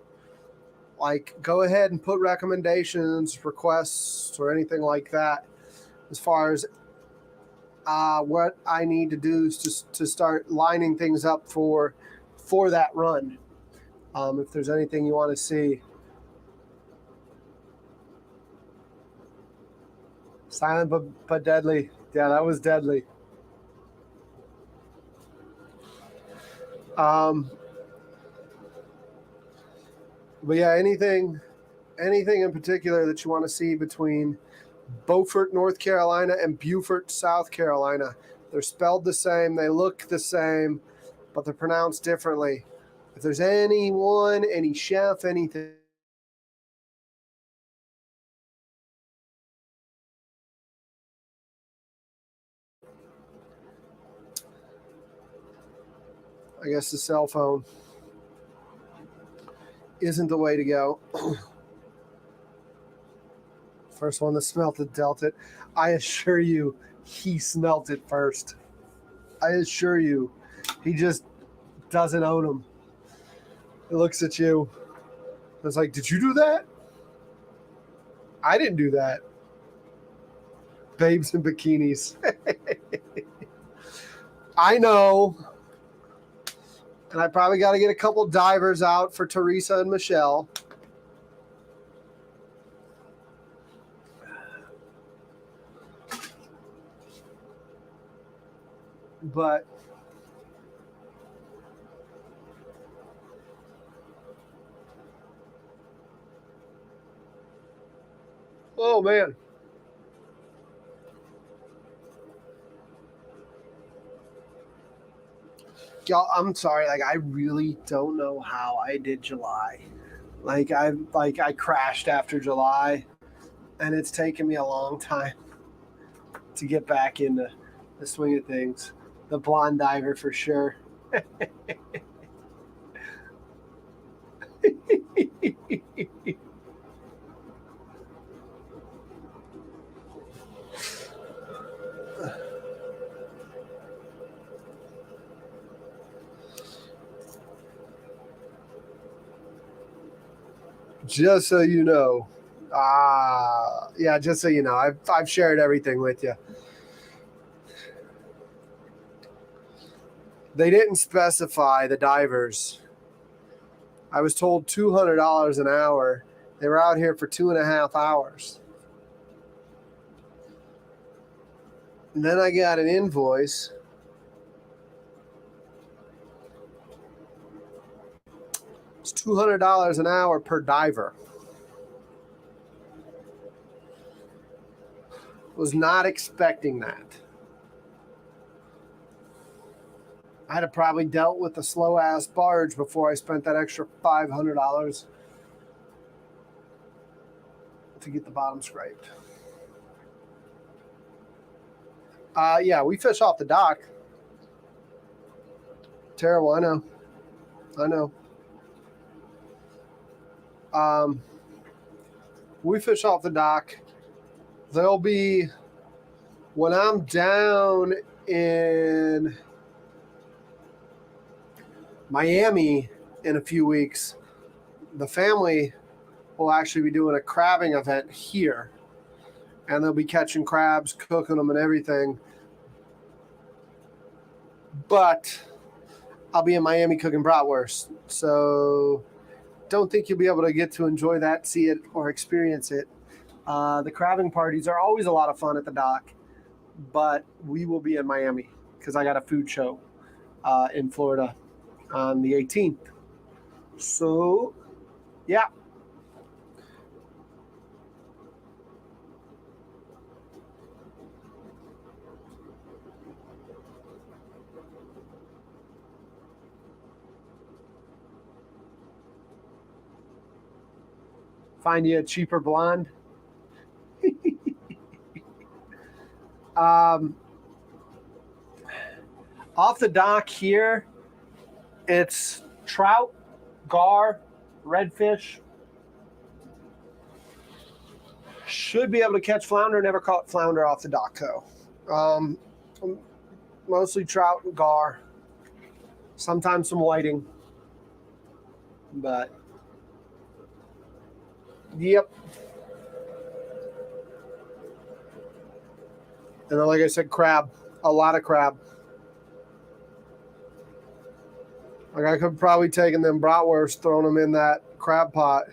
Like, go ahead and put recommendations, requests, or anything like that as far as what I need to do to start lining things up for that run. If there's anything you want to see. Silent but deadly. Yeah, that was deadly. But yeah, anything in particular that you want to see between Beaufort, North Carolina, and Buford, South Carolina. They're spelled the same, they look the same, but they're pronounced differently. If there's anyone, any chef, anything, I guess the cell phone isn't the way to go. First one that smelt it dealt it. I assure you, he smelt it first. I assure you, he just doesn't own them. He looks at you. It's like, did you do that? I didn't do that. Babes in bikinis. I know. And I probably got to get a couple divers out for Teresa and Michelle. But oh man. Y'all, I'm sorry, like I really don't know how I did July. Like I crashed after July, and it's taken me a long time to get back into the swing of things. The blonde diver for sure. Just so you know. Yeah, just so you know, I've shared everything with you. They didn't specify the divers. I was told $200 an hour. They were out here for 2.5 hours. And then I got an invoice. It's $200 an hour per diver. Was not expecting that. I'd have probably dealt with a slow ass barge before I spent that extra $500 to get the bottom scraped. Yeah, we fish off the dock. Terrible, I know. We fish off the dock. There'll be, when I'm down in Miami in a few weeks, the family will actually be doing a crabbing event here. And they'll be catching crabs, cooking them and everything. But I'll be in Miami cooking bratwurst. So don't think you'll be able to get to enjoy that, see it, or experience it. The crabbing parties are always a lot of fun at the dock. But we will be in Miami because I got a food show in Florida on the 18th. So, yeah. Find you a cheaper blonde. Off the dock here, it's trout, gar, redfish. Should be able to catch flounder. Never caught flounder off the dock though. Mostly trout and gar. Sometimes some whiting. But yep. And then, like I said, crab. A lot of crab. Like I could probably taken them bratwurst, thrown them in that crab pot,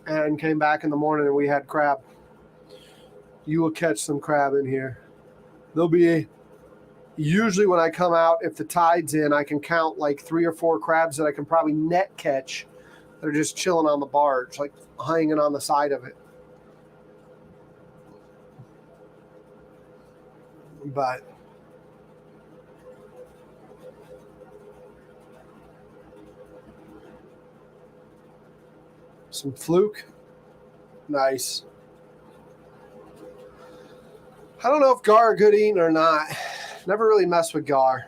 and came back in the morning and we had crab. You will catch some crab in here. There'll be, usually when I come out, if the tide's in, I can count like 3 or 4 crabs that I can probably net catch. They're just chilling on the barge, like hanging on the side of it. But some fluke. Nice. I don't know if gar are good eating or not. Never really messed with gar.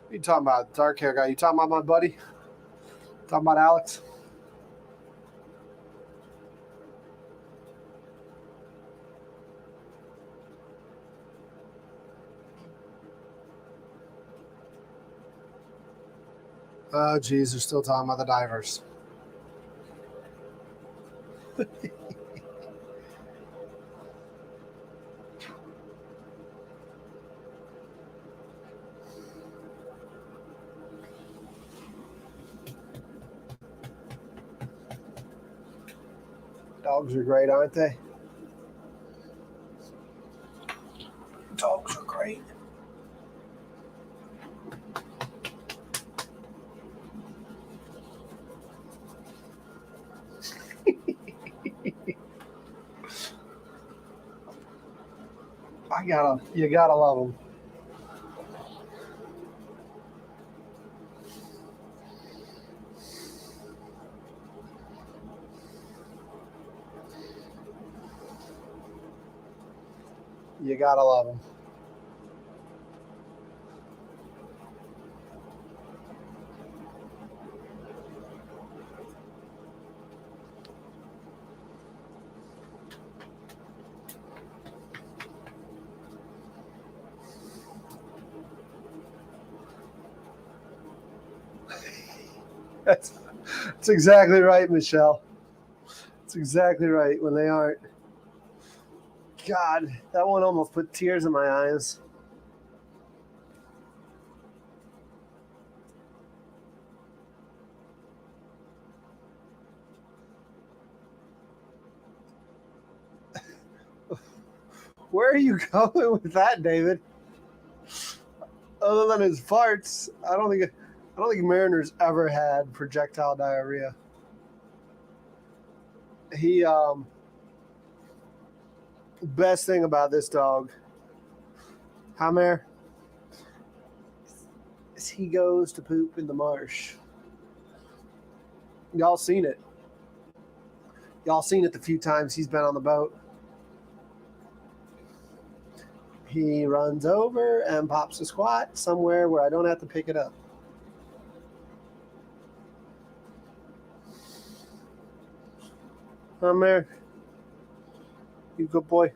What are you talking about, dark hair guy? You talking about my buddy? Talking about Alex? Oh, geez, they're still talking about the divers. Dogs are great, aren't they? Dogs are great. You gotta love them. You gotta love them. That's exactly right, Michelle. That's exactly right, when they aren't. God, that one almost put tears in my eyes. Where are you going with that, David? Other than his farts, I don't think Mariner's ever had projectile diarrhea. He best thing about this dog, Hamer, is he goes to poop in the marsh. Y'all seen it. Y'all seen it the few times he's been on the boat. He runs over and pops a squat somewhere where I don't have to pick it up. Hamer, you good boy.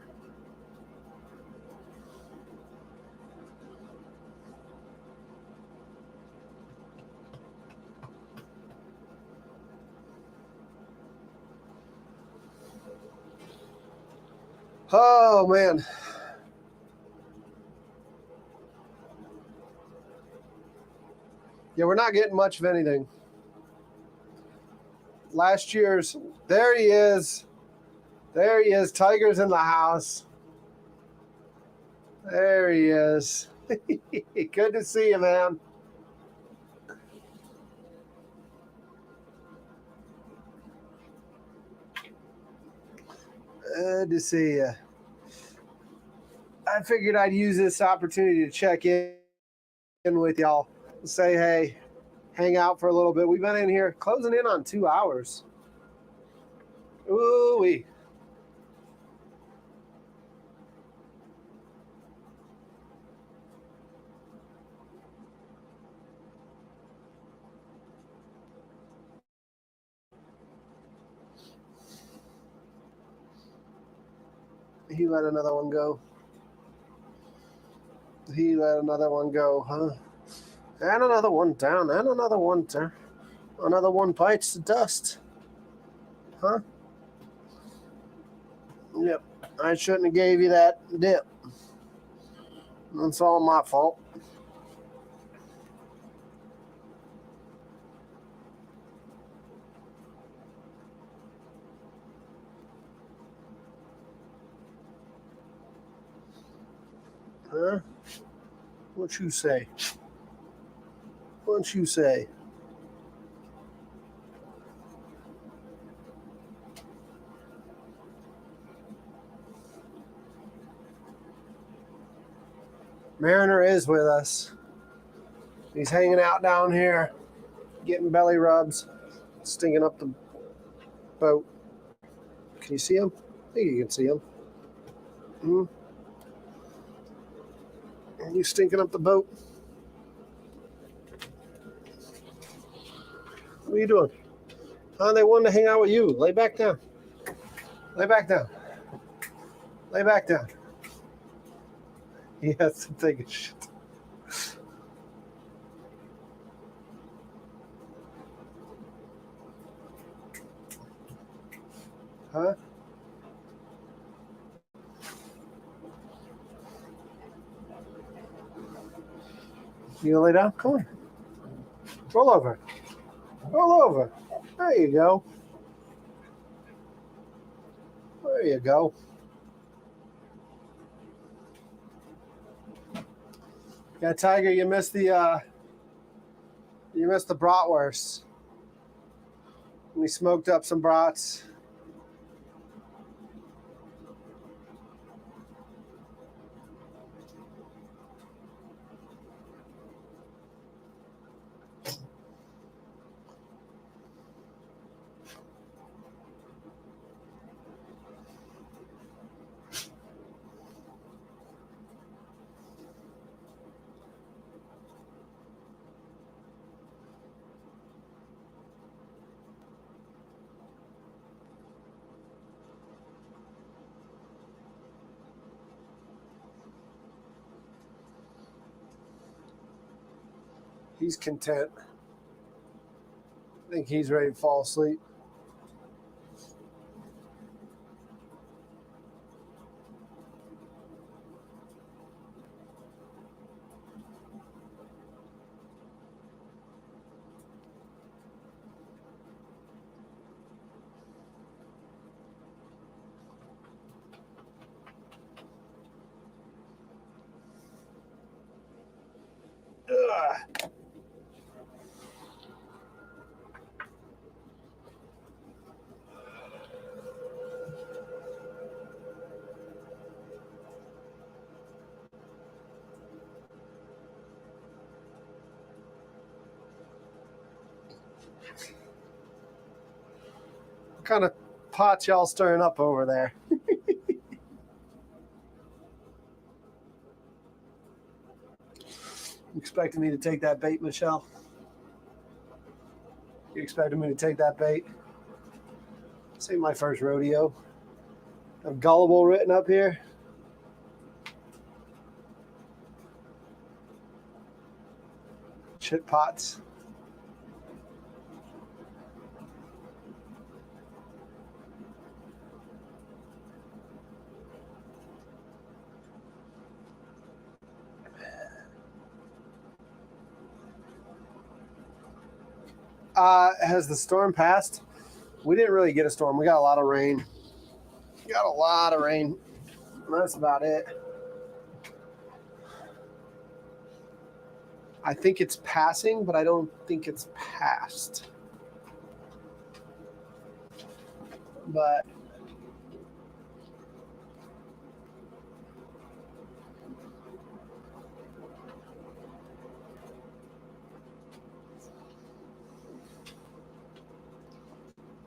Oh, man. Yeah, we're not getting much of anything. Last year's, there he is. There he is. Tiger's in the house. There he is. Good to see you, man. Good to see you. I figured I'd use this opportunity to check in with y'all. Say hey, hang out for a little bit. We've been in here closing in on 2 hours. Ooh-wee. He let another one go. He let another one go, huh? And another one down, and another one down. Another one bites the dust. Huh? Yep. I shouldn't have gave you that dip. That's all my fault. Huh? What you say? What you say? Mariner is with us. He's hanging out down here, getting belly rubs, stinking up the boat. Can you see him? I think you can see him. You stinking up the boat? What are you doing? Huh? They wanted to hang out with you. Lay back down. Lay back down. Lay back down. He has to take a shit. Huh? You gonna lay down? Come on. Roll over. Roll over. There you go. There you go. Yeah, Tiger, you missed the bratwurst. We smoked up some brats. He's content. I think he's ready to fall asleep. What kind of pots y'all stirring up over there? You expecting me to take that bait, Michelle? You expecting me to take that bait? This ain't my first rodeo. I'm gullible written up here. Shit pots. Has the storm passed? We didn't really get a storm. We got a lot of rain. That's about it. I think it's passing, but I don't think it's passed. But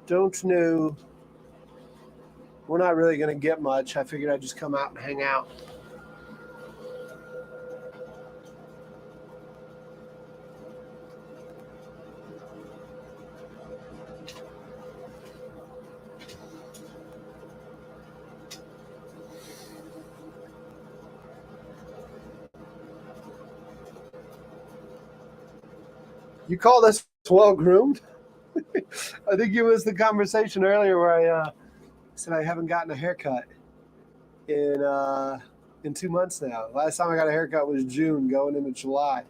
don't know. We're not really going to get much. I figured I'd just come out and hang out. You call this well groomed? I think it was the conversation earlier where I said I haven't gotten a haircut in 2 months now. Last time I got a haircut was June, going into July.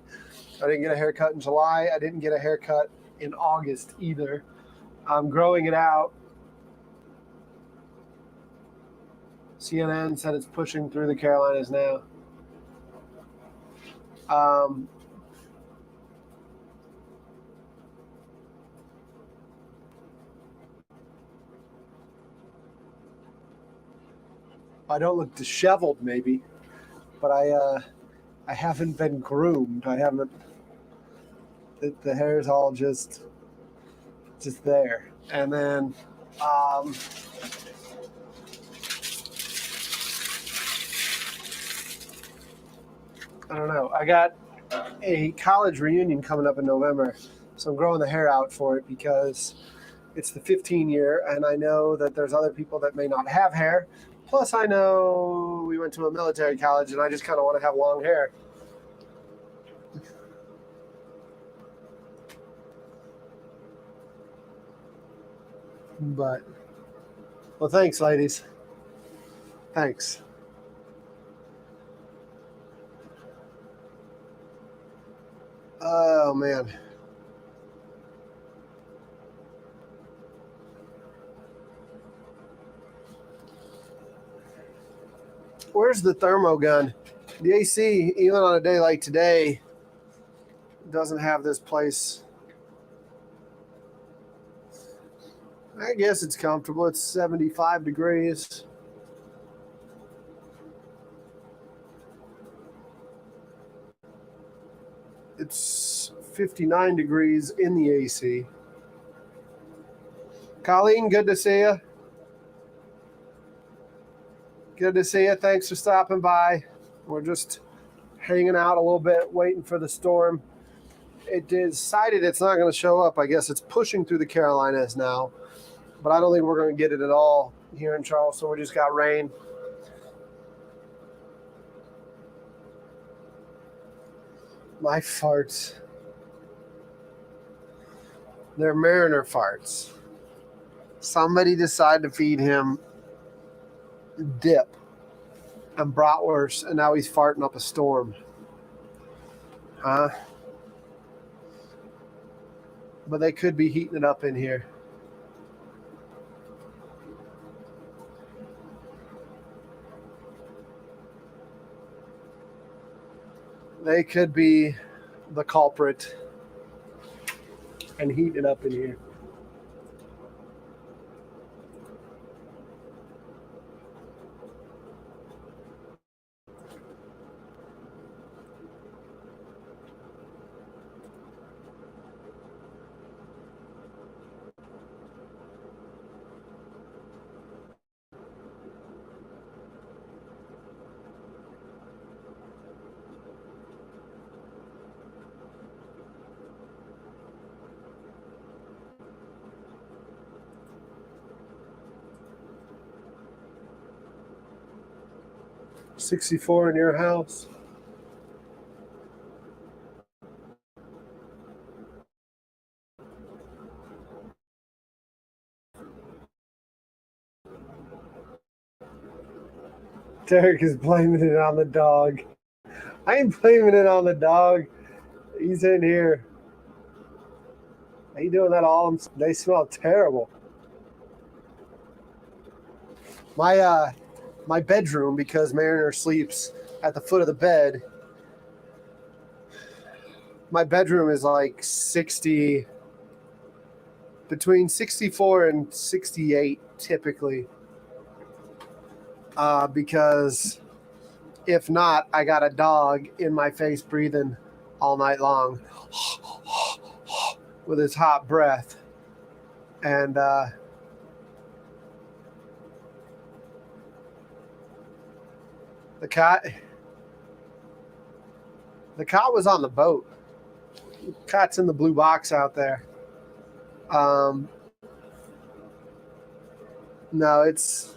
I didn't get a haircut in July. I didn't get a haircut in August either. I'm growing it out. CNN said it's pushing through the Carolinas now. I don't look disheveled, maybe, but I haven't been groomed. I haven't. The hair is all just there, and then I don't know. I got a college reunion coming up in November, so I'm growing the hair out for it because it's the 15 year, and I know that there's other people that may not have hair. Plus, I know we went to a military college, and I just kind of want to have long hair. But, well, thanks, ladies. Thanks. Oh, man. Where's the thermo gun? The AC, even on a day like today, doesn't have this place. I guess it's comfortable. It's 75 degrees. It's 59 degrees in the AC. Colleen, good to see you. Good to see you. Thanks for stopping by. We're just hanging out a little bit, waiting for the storm. It decided it's not going to show up. I guess it's pushing through the Carolinas now, but I don't think we're going to get it at all here in Charleston. We just got rain. My farts. They're Mariner farts. Somebody decided to feed him dip and bratwurst, and now he's farting up a storm. Huh? But they could be heating it up in here. They could be the culprit and heat it up in here. $64 in your house. Derek is blaming it on the dog. I ain't blaming it on the dog. He's in here. Are you doing that all? They smell terrible. My bedroom, because Mariner sleeps at the foot of the bed. My bedroom is like between 64 and 68 typically. Because if not, I got a dog in my face breathing all night long with his hot breath. And the cat was on the boat. The cat's in the blue box out there. No, it's...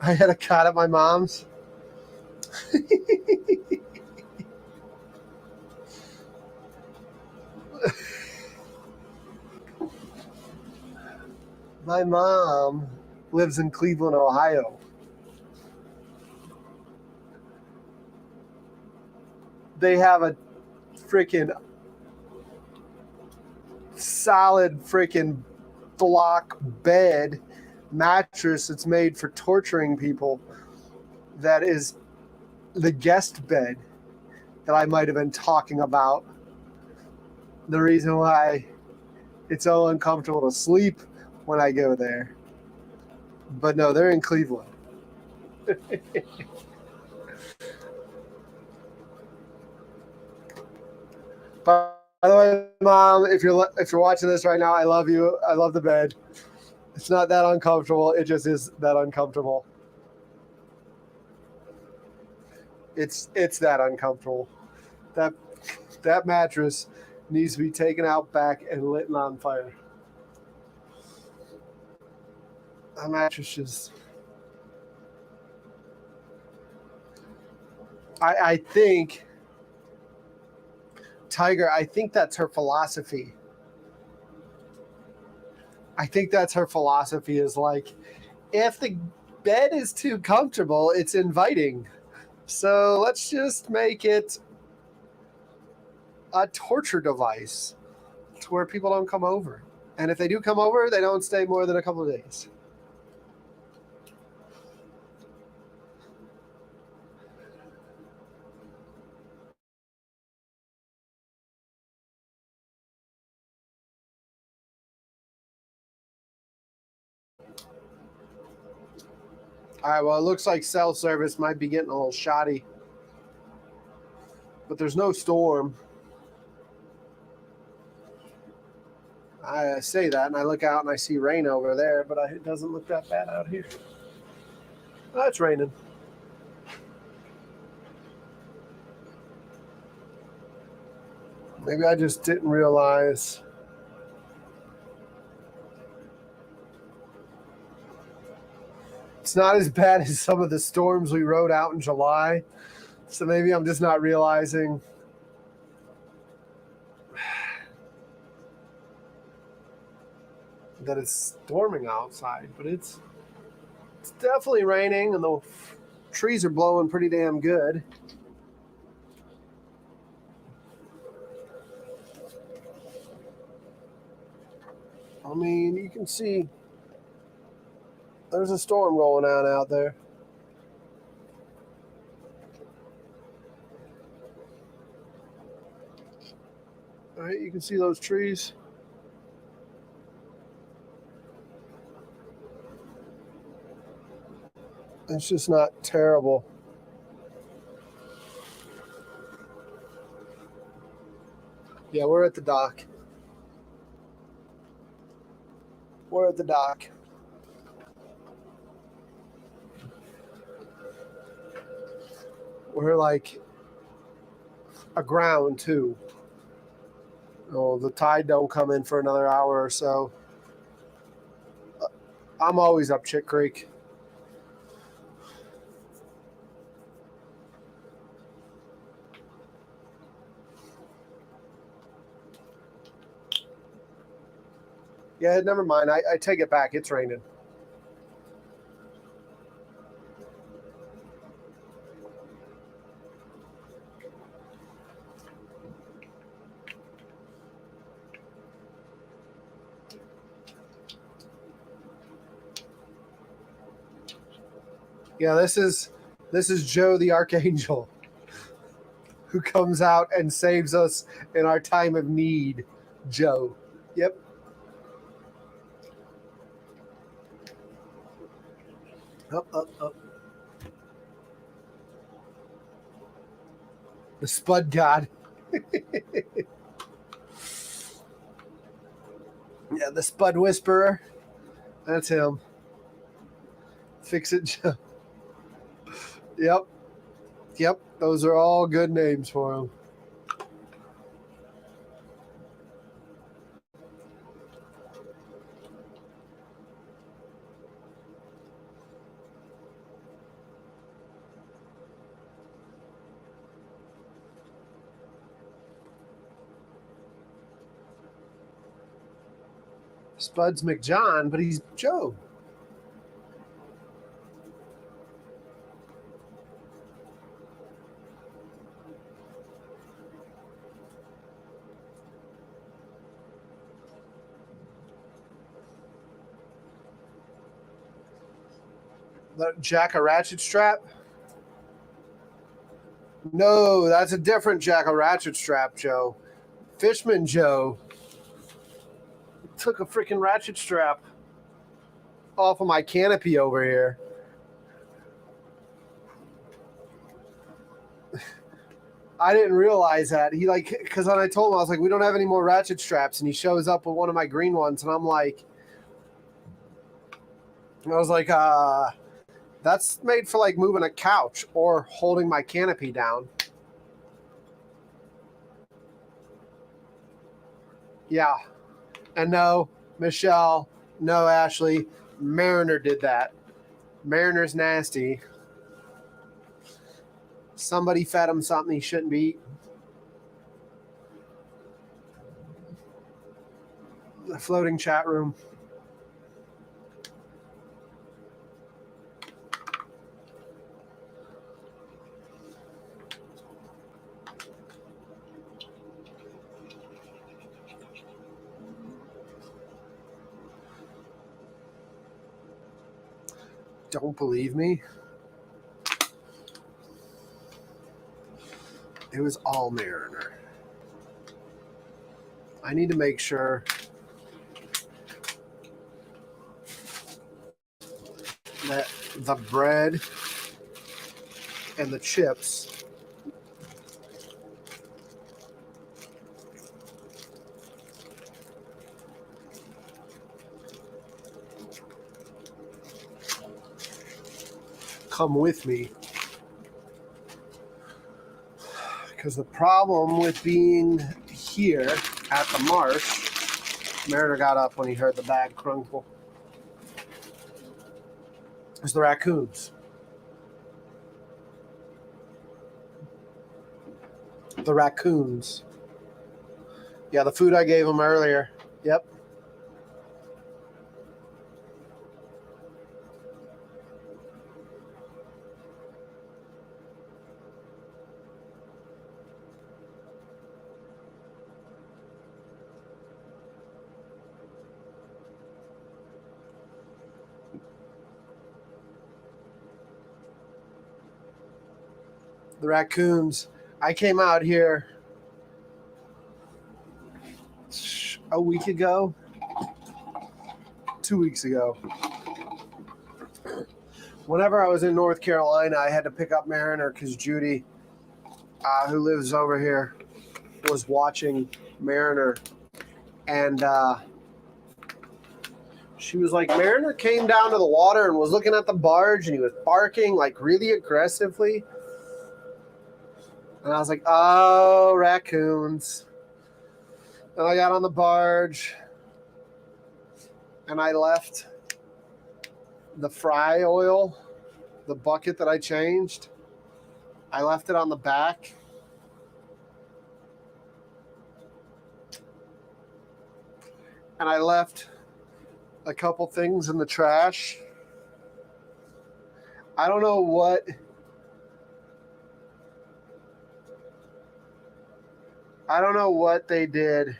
I had a cat at my mom's. My mom lives in Cleveland, Ohio. They have a freaking solid freaking block bed mattress that's made for torturing people. That is the guest bed that I might have been talking about. The reason why it's so uncomfortable to sleep when I go there. But no, they're in Cleveland. By the way, Mom, if you're watching this right now, I love you. I love the bed. It's not that uncomfortable. It just is that uncomfortable. It's that uncomfortable. That mattress needs to be taken out back and lit on fire. That mattress just... I think, Tiger, I think that's her philosophy. I think that's her philosophy is like, if the bed is too comfortable, it's inviting. So let's just make it a torture device to where people don't come over. And if they do come over, they don't stay more than a couple of days. All right, well, it looks like cell service might be getting a little shoddy. But there's no storm. I say that, and I look out and I see rain over there, but it doesn't look that bad out here. Oh, it's raining. Maybe I just didn't realize. It's not as bad as some of the storms we rode out in July. So maybe I'm just not realizing. That it's storming outside, but it's definitely raining and the trees are blowing pretty damn good. I mean, you can see there's a storm rolling out there. All right, you can see those trees. It's just not terrible. Yeah, we're at the dock. We're at the dock. We're like aground too. Oh, the tide don't come in for another hour or so. I'm always up Chick Creek. Yeah, never mind. I take it back. It's raining. Yeah, this is Joe the Archangel, who comes out and saves us in our time of need. Joe. Yep. Up. The Spud God. Yeah, the Spud Whisperer. That's him. Fix It Joe. Yep. Those are all good names for him. Spud's McJohn, but he's Joe. The Jack a Ratchet Strap? No, that's a different Jack a Ratchet Strap, Joe. Fishman Joe took a freaking ratchet strap off of my canopy over here. I didn't realize that. He because when I told him, I was like, we don't have any more ratchet straps. And he shows up with one of my green ones. And I'm like, that's made for like moving a couch or holding my canopy down. Yeah. And no, Michelle, no, Ashley, Mariner did that. Mariner's nasty. Somebody fed him something he shouldn't be eating. The floating chat room. Don't believe me? It was all Mariner. I need to make sure that the bread and the chips come with me. Because the problem with being here at the marsh, Mariner got up when he heard the bag crunkle, is the raccoons. The raccoons. Yeah, the food I gave them earlier. Yep. The raccoons. I came out here a week ago, 2 weeks ago. Whenever I was in North Carolina, I had to pick up Mariner because Judy, who lives over here, was watching Mariner. And she was like, Mariner came down to the water and was looking at the barge and he was barking like really aggressively. And I was like, oh, raccoons. And I got on the barge and I left the fry oil, the bucket that I changed. I left it on the back. And I left a couple things in the trash. I don't know what they did.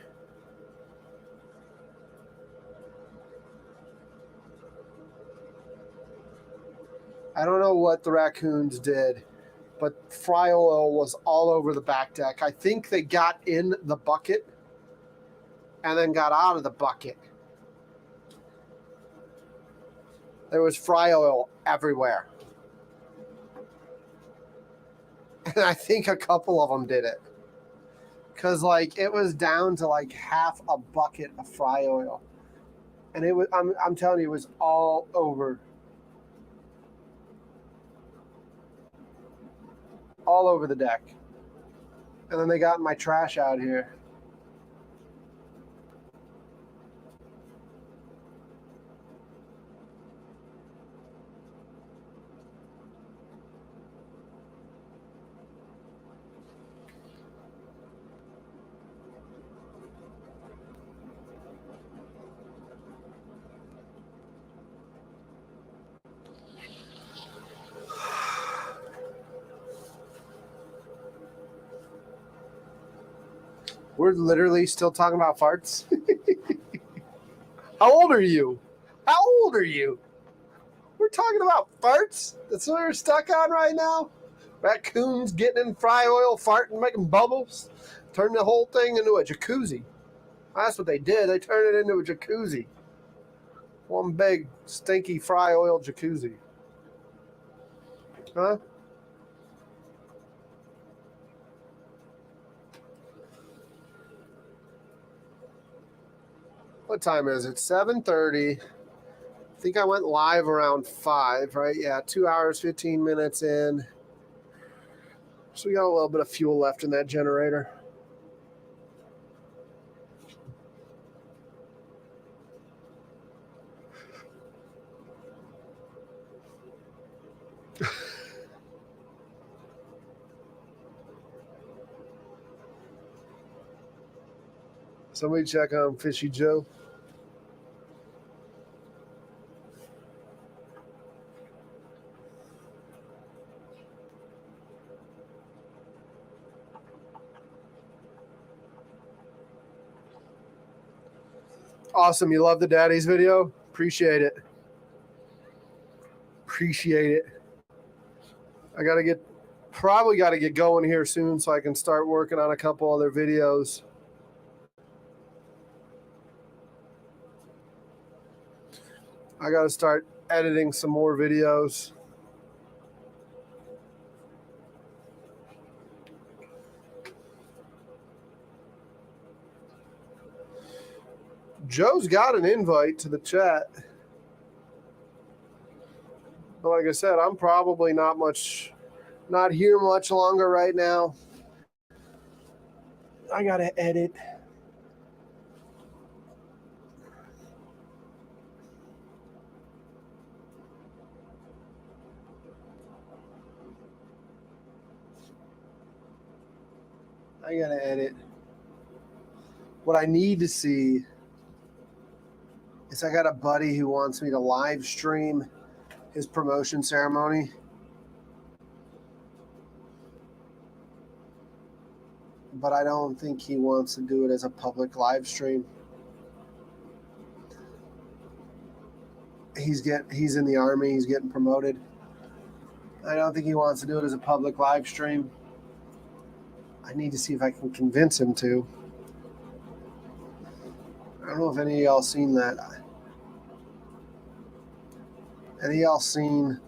I don't know what the raccoons did, but fry oil was all over the back deck. I think they got in the bucket and then got out of the bucket. There was fry oil everywhere. And I think a couple of them did it. Because, like, it was down to, like, half a bucket of fry oil. And it was, I'm telling you, it was all over. All over the deck. And then they got my trash out here. We're literally still talking about farts. How old are you? How old are you? We're talking about farts? That's what we're stuck on right now? Raccoons getting in fry oil, farting, making bubbles, turning the whole thing into a jacuzzi. That's what they did. They turned it into a jacuzzi. One big, stinky fry oil jacuzzi. Huh? What time is it? 7:30. I think I went live around 5, right? Yeah, 2 hours, 15 minutes in. So we got a little bit of fuel left in that generator. Somebody check on Fishy Joe. Awesome. You love the daddy's video? Appreciate it. Appreciate it. I probably got to get going here soon so I can start working on a couple other videos. I got to start editing some more videos. Joe's got an invite to the chat. But like I said, I'm probably not here much longer right now. I got to edit. What I need to see is I got a buddy who wants me to live stream his promotion ceremony. But I don't think he wants to do it as a public live stream. He's in the Army, he's getting promoted. I don't think he wants to do it as a public live stream. I need to see if I can convince him to. I don't know if any of y'all seen that. Any of y'all seen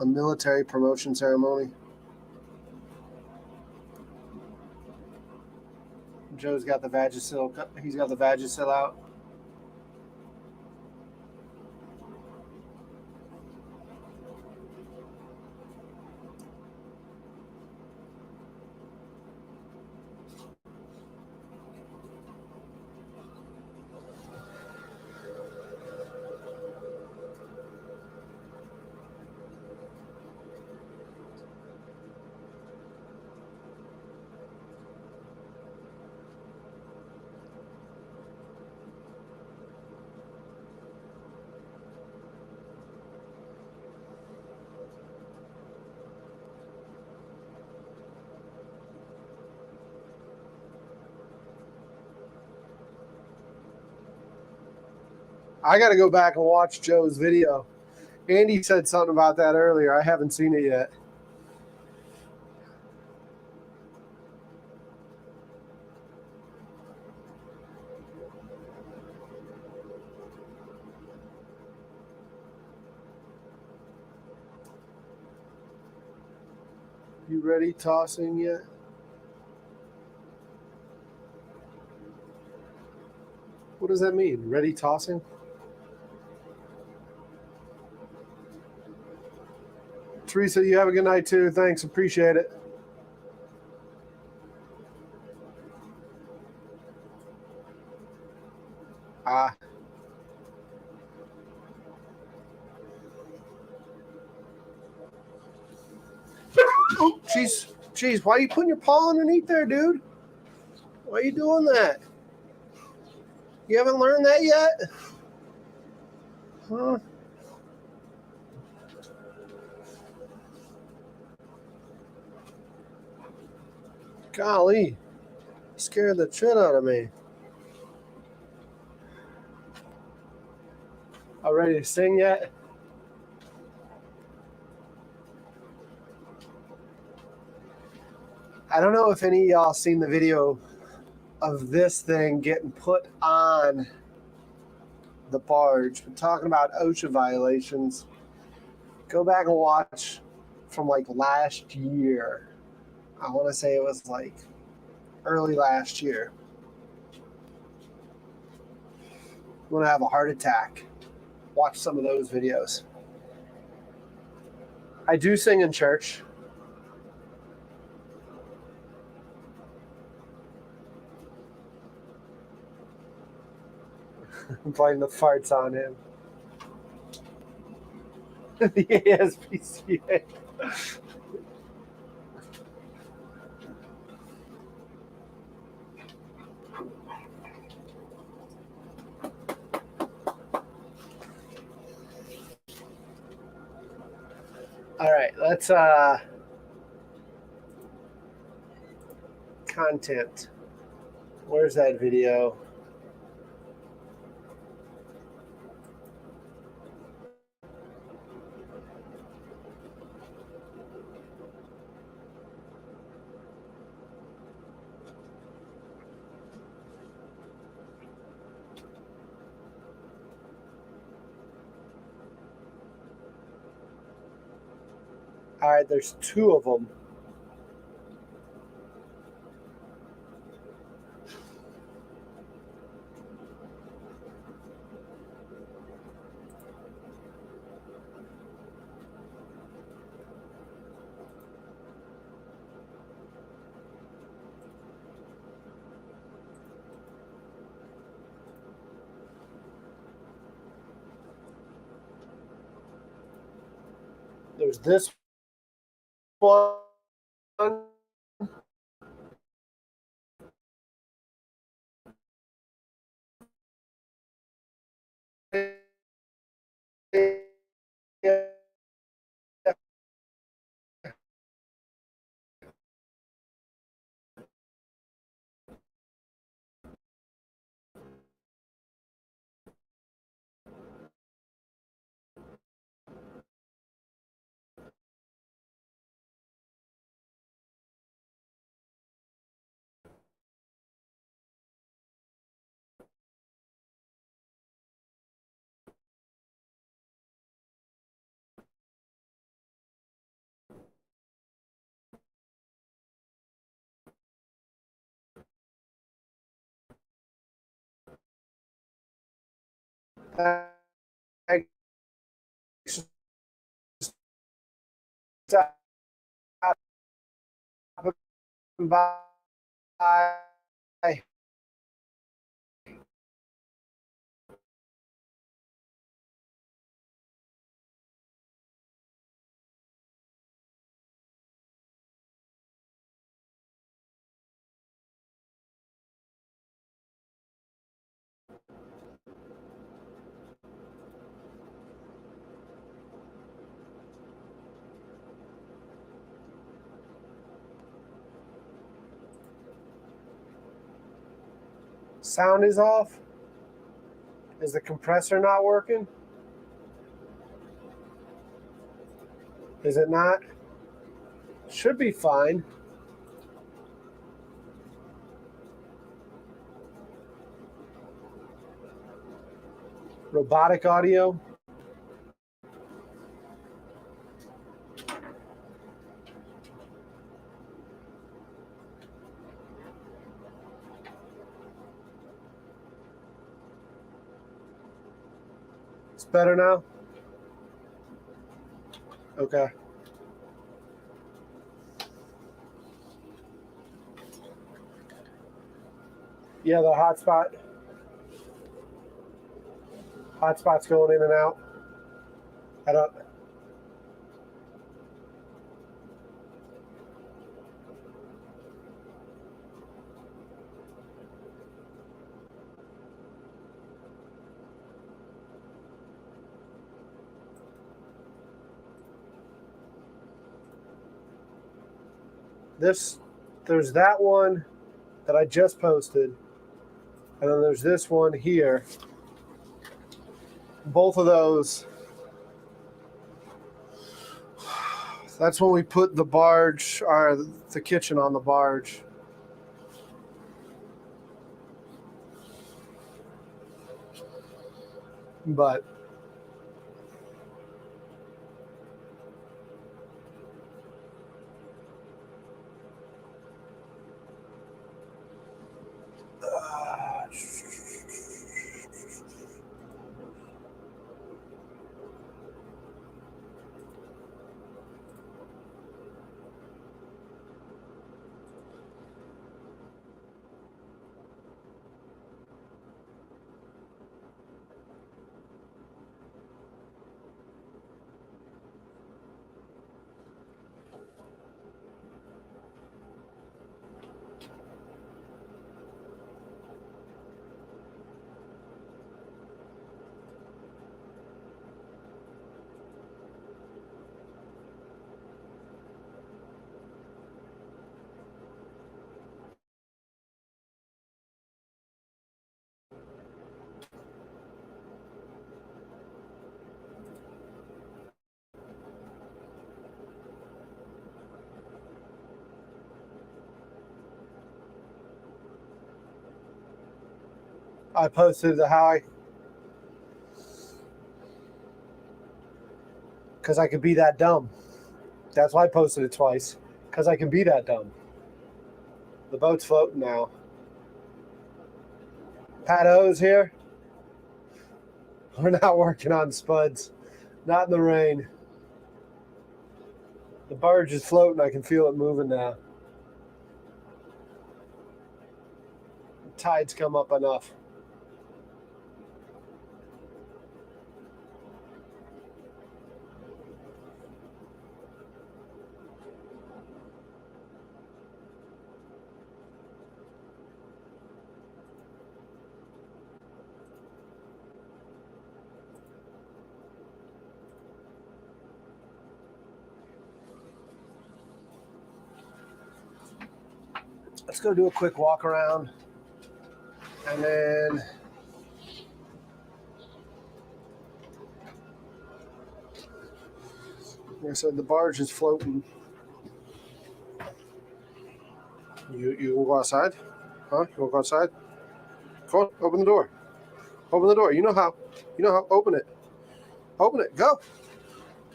a military promotion ceremony? Joe's got the Vagisil. He's got the Vagisil out. I got to go back and watch Joe's video. Andy said something about that earlier. I haven't seen it yet. You ready tossing yet? What does that mean? Ready tossing? Teresa, you have a good night too. Thanks. Appreciate it. Oh, jeez. Why are you putting your paw underneath there, dude? Why are you doing that? You haven't learned that yet? Huh? Golly. Scared the shit out of me. All ready to sing yet? I don't know if any of y'all seen the video of this thing getting put on the barge. We're talking about OSHA violations. Go back and watch from like last year. I want to say it was like early last year. I'm going to have a heart attack. Watch some of those videos. I do sing in church. I'm playing the farts on him. The ASPCA. All right, let's content. Where's that video? All right, there's two of them. There's this one. Sound is off. Is the compressor not working? Is it not? Should be fine. Robotic audio. It's better now? Okay. Yeah, the hotspot's going in and out. I don't. There's that one that I just posted, and then there's this one here. Both of those. That's when we put the barge, or the kitchen on the barge. But I posted the how because I could be that dumb. That's why I posted it twice, because I can be that dumb. The boat's floating now. Pat O's here. We're not working on spuds. Not in the rain. The barge is floating. I can feel it moving now. The tide's come up enough. Let's go do a quick walk around. And then like I said, the barge is floating. You will go outside? Huh? You will go outside? Come on, open the door. Open the door. You know how. You know how. Open it. Open it. Go.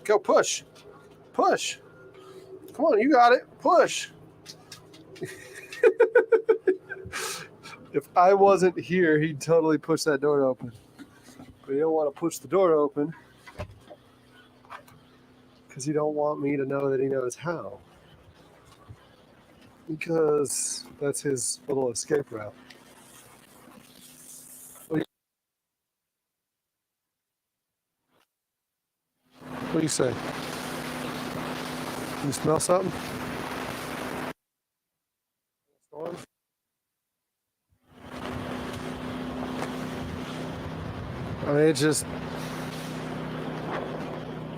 Go. Push. Push. Come on, you got it. Push. If I wasn't here, he'd totally push that door open. But you don't want to push the door open because you don't want me to know that he knows how. Because that's his little escape route. What do you say? You smell something? Storm? I mean, it's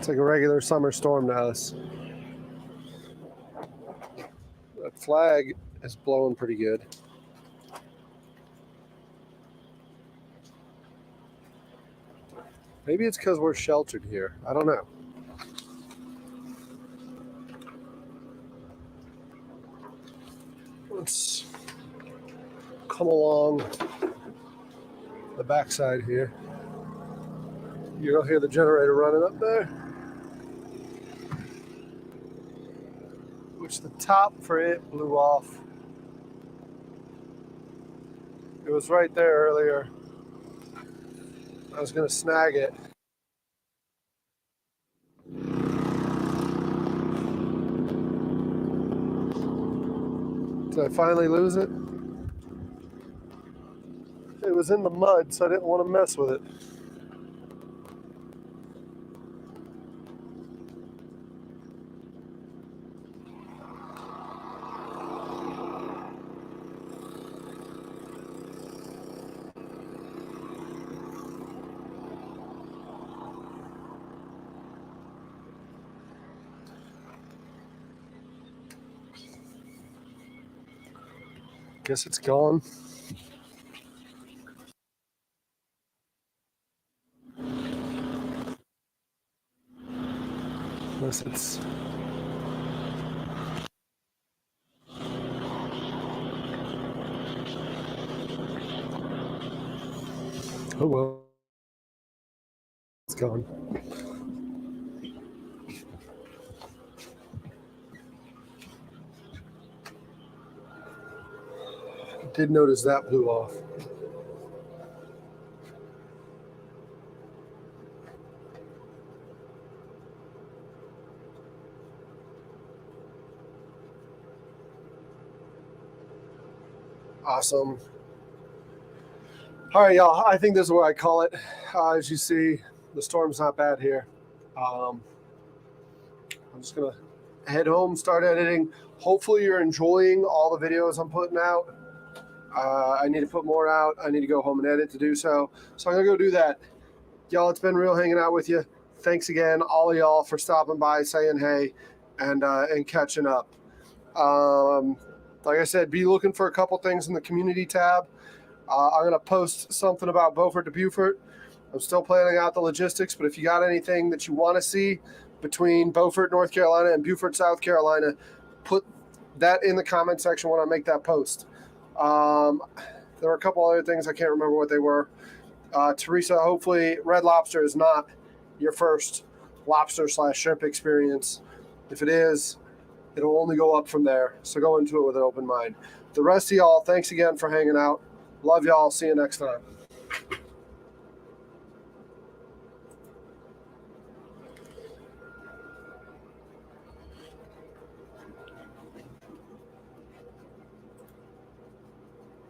like a regular summer storm to us. That flag is blowing pretty good. Maybe it's because we're sheltered here. I don't know. Let's come along the backside here. You'll hear the generator running up there, which the top for it blew off. It was right there earlier. I was going to snag it. Did I finally lose it? It was in the mud, so I didn't want to mess with it. Guess it's gone. Unless it's... Oh well. It's gone. Did notice that blew off. Awesome. All right, y'all. I think this is what I call it. As you see, the storm's not bad here. I'm just gonna head home, start editing. Hopefully you're enjoying all the videos I'm putting out. I need to put more out. I need to go home and edit to do so. So I'm gonna go do that. Y'all, it's been real hanging out with you. Thanks again, all of y'all, for stopping by, saying hey, and catching up. Like I said, be looking for a couple things in the community tab. I'm going to post something about Beaufort to Beaufort. I'm still planning out the logistics, but if you got anything that you want to see between Beaufort, North Carolina, and Beaufort, South Carolina, put that in the comment section when I make that post. There were a couple other things. I can't remember what they were. Teresa, hopefully Red Lobster is not your first lobster/shrimp experience. If it is, it'll only go up from there. So go into it with an open mind. The rest of y'all, thanks again for hanging out. Love y'all. See you next time.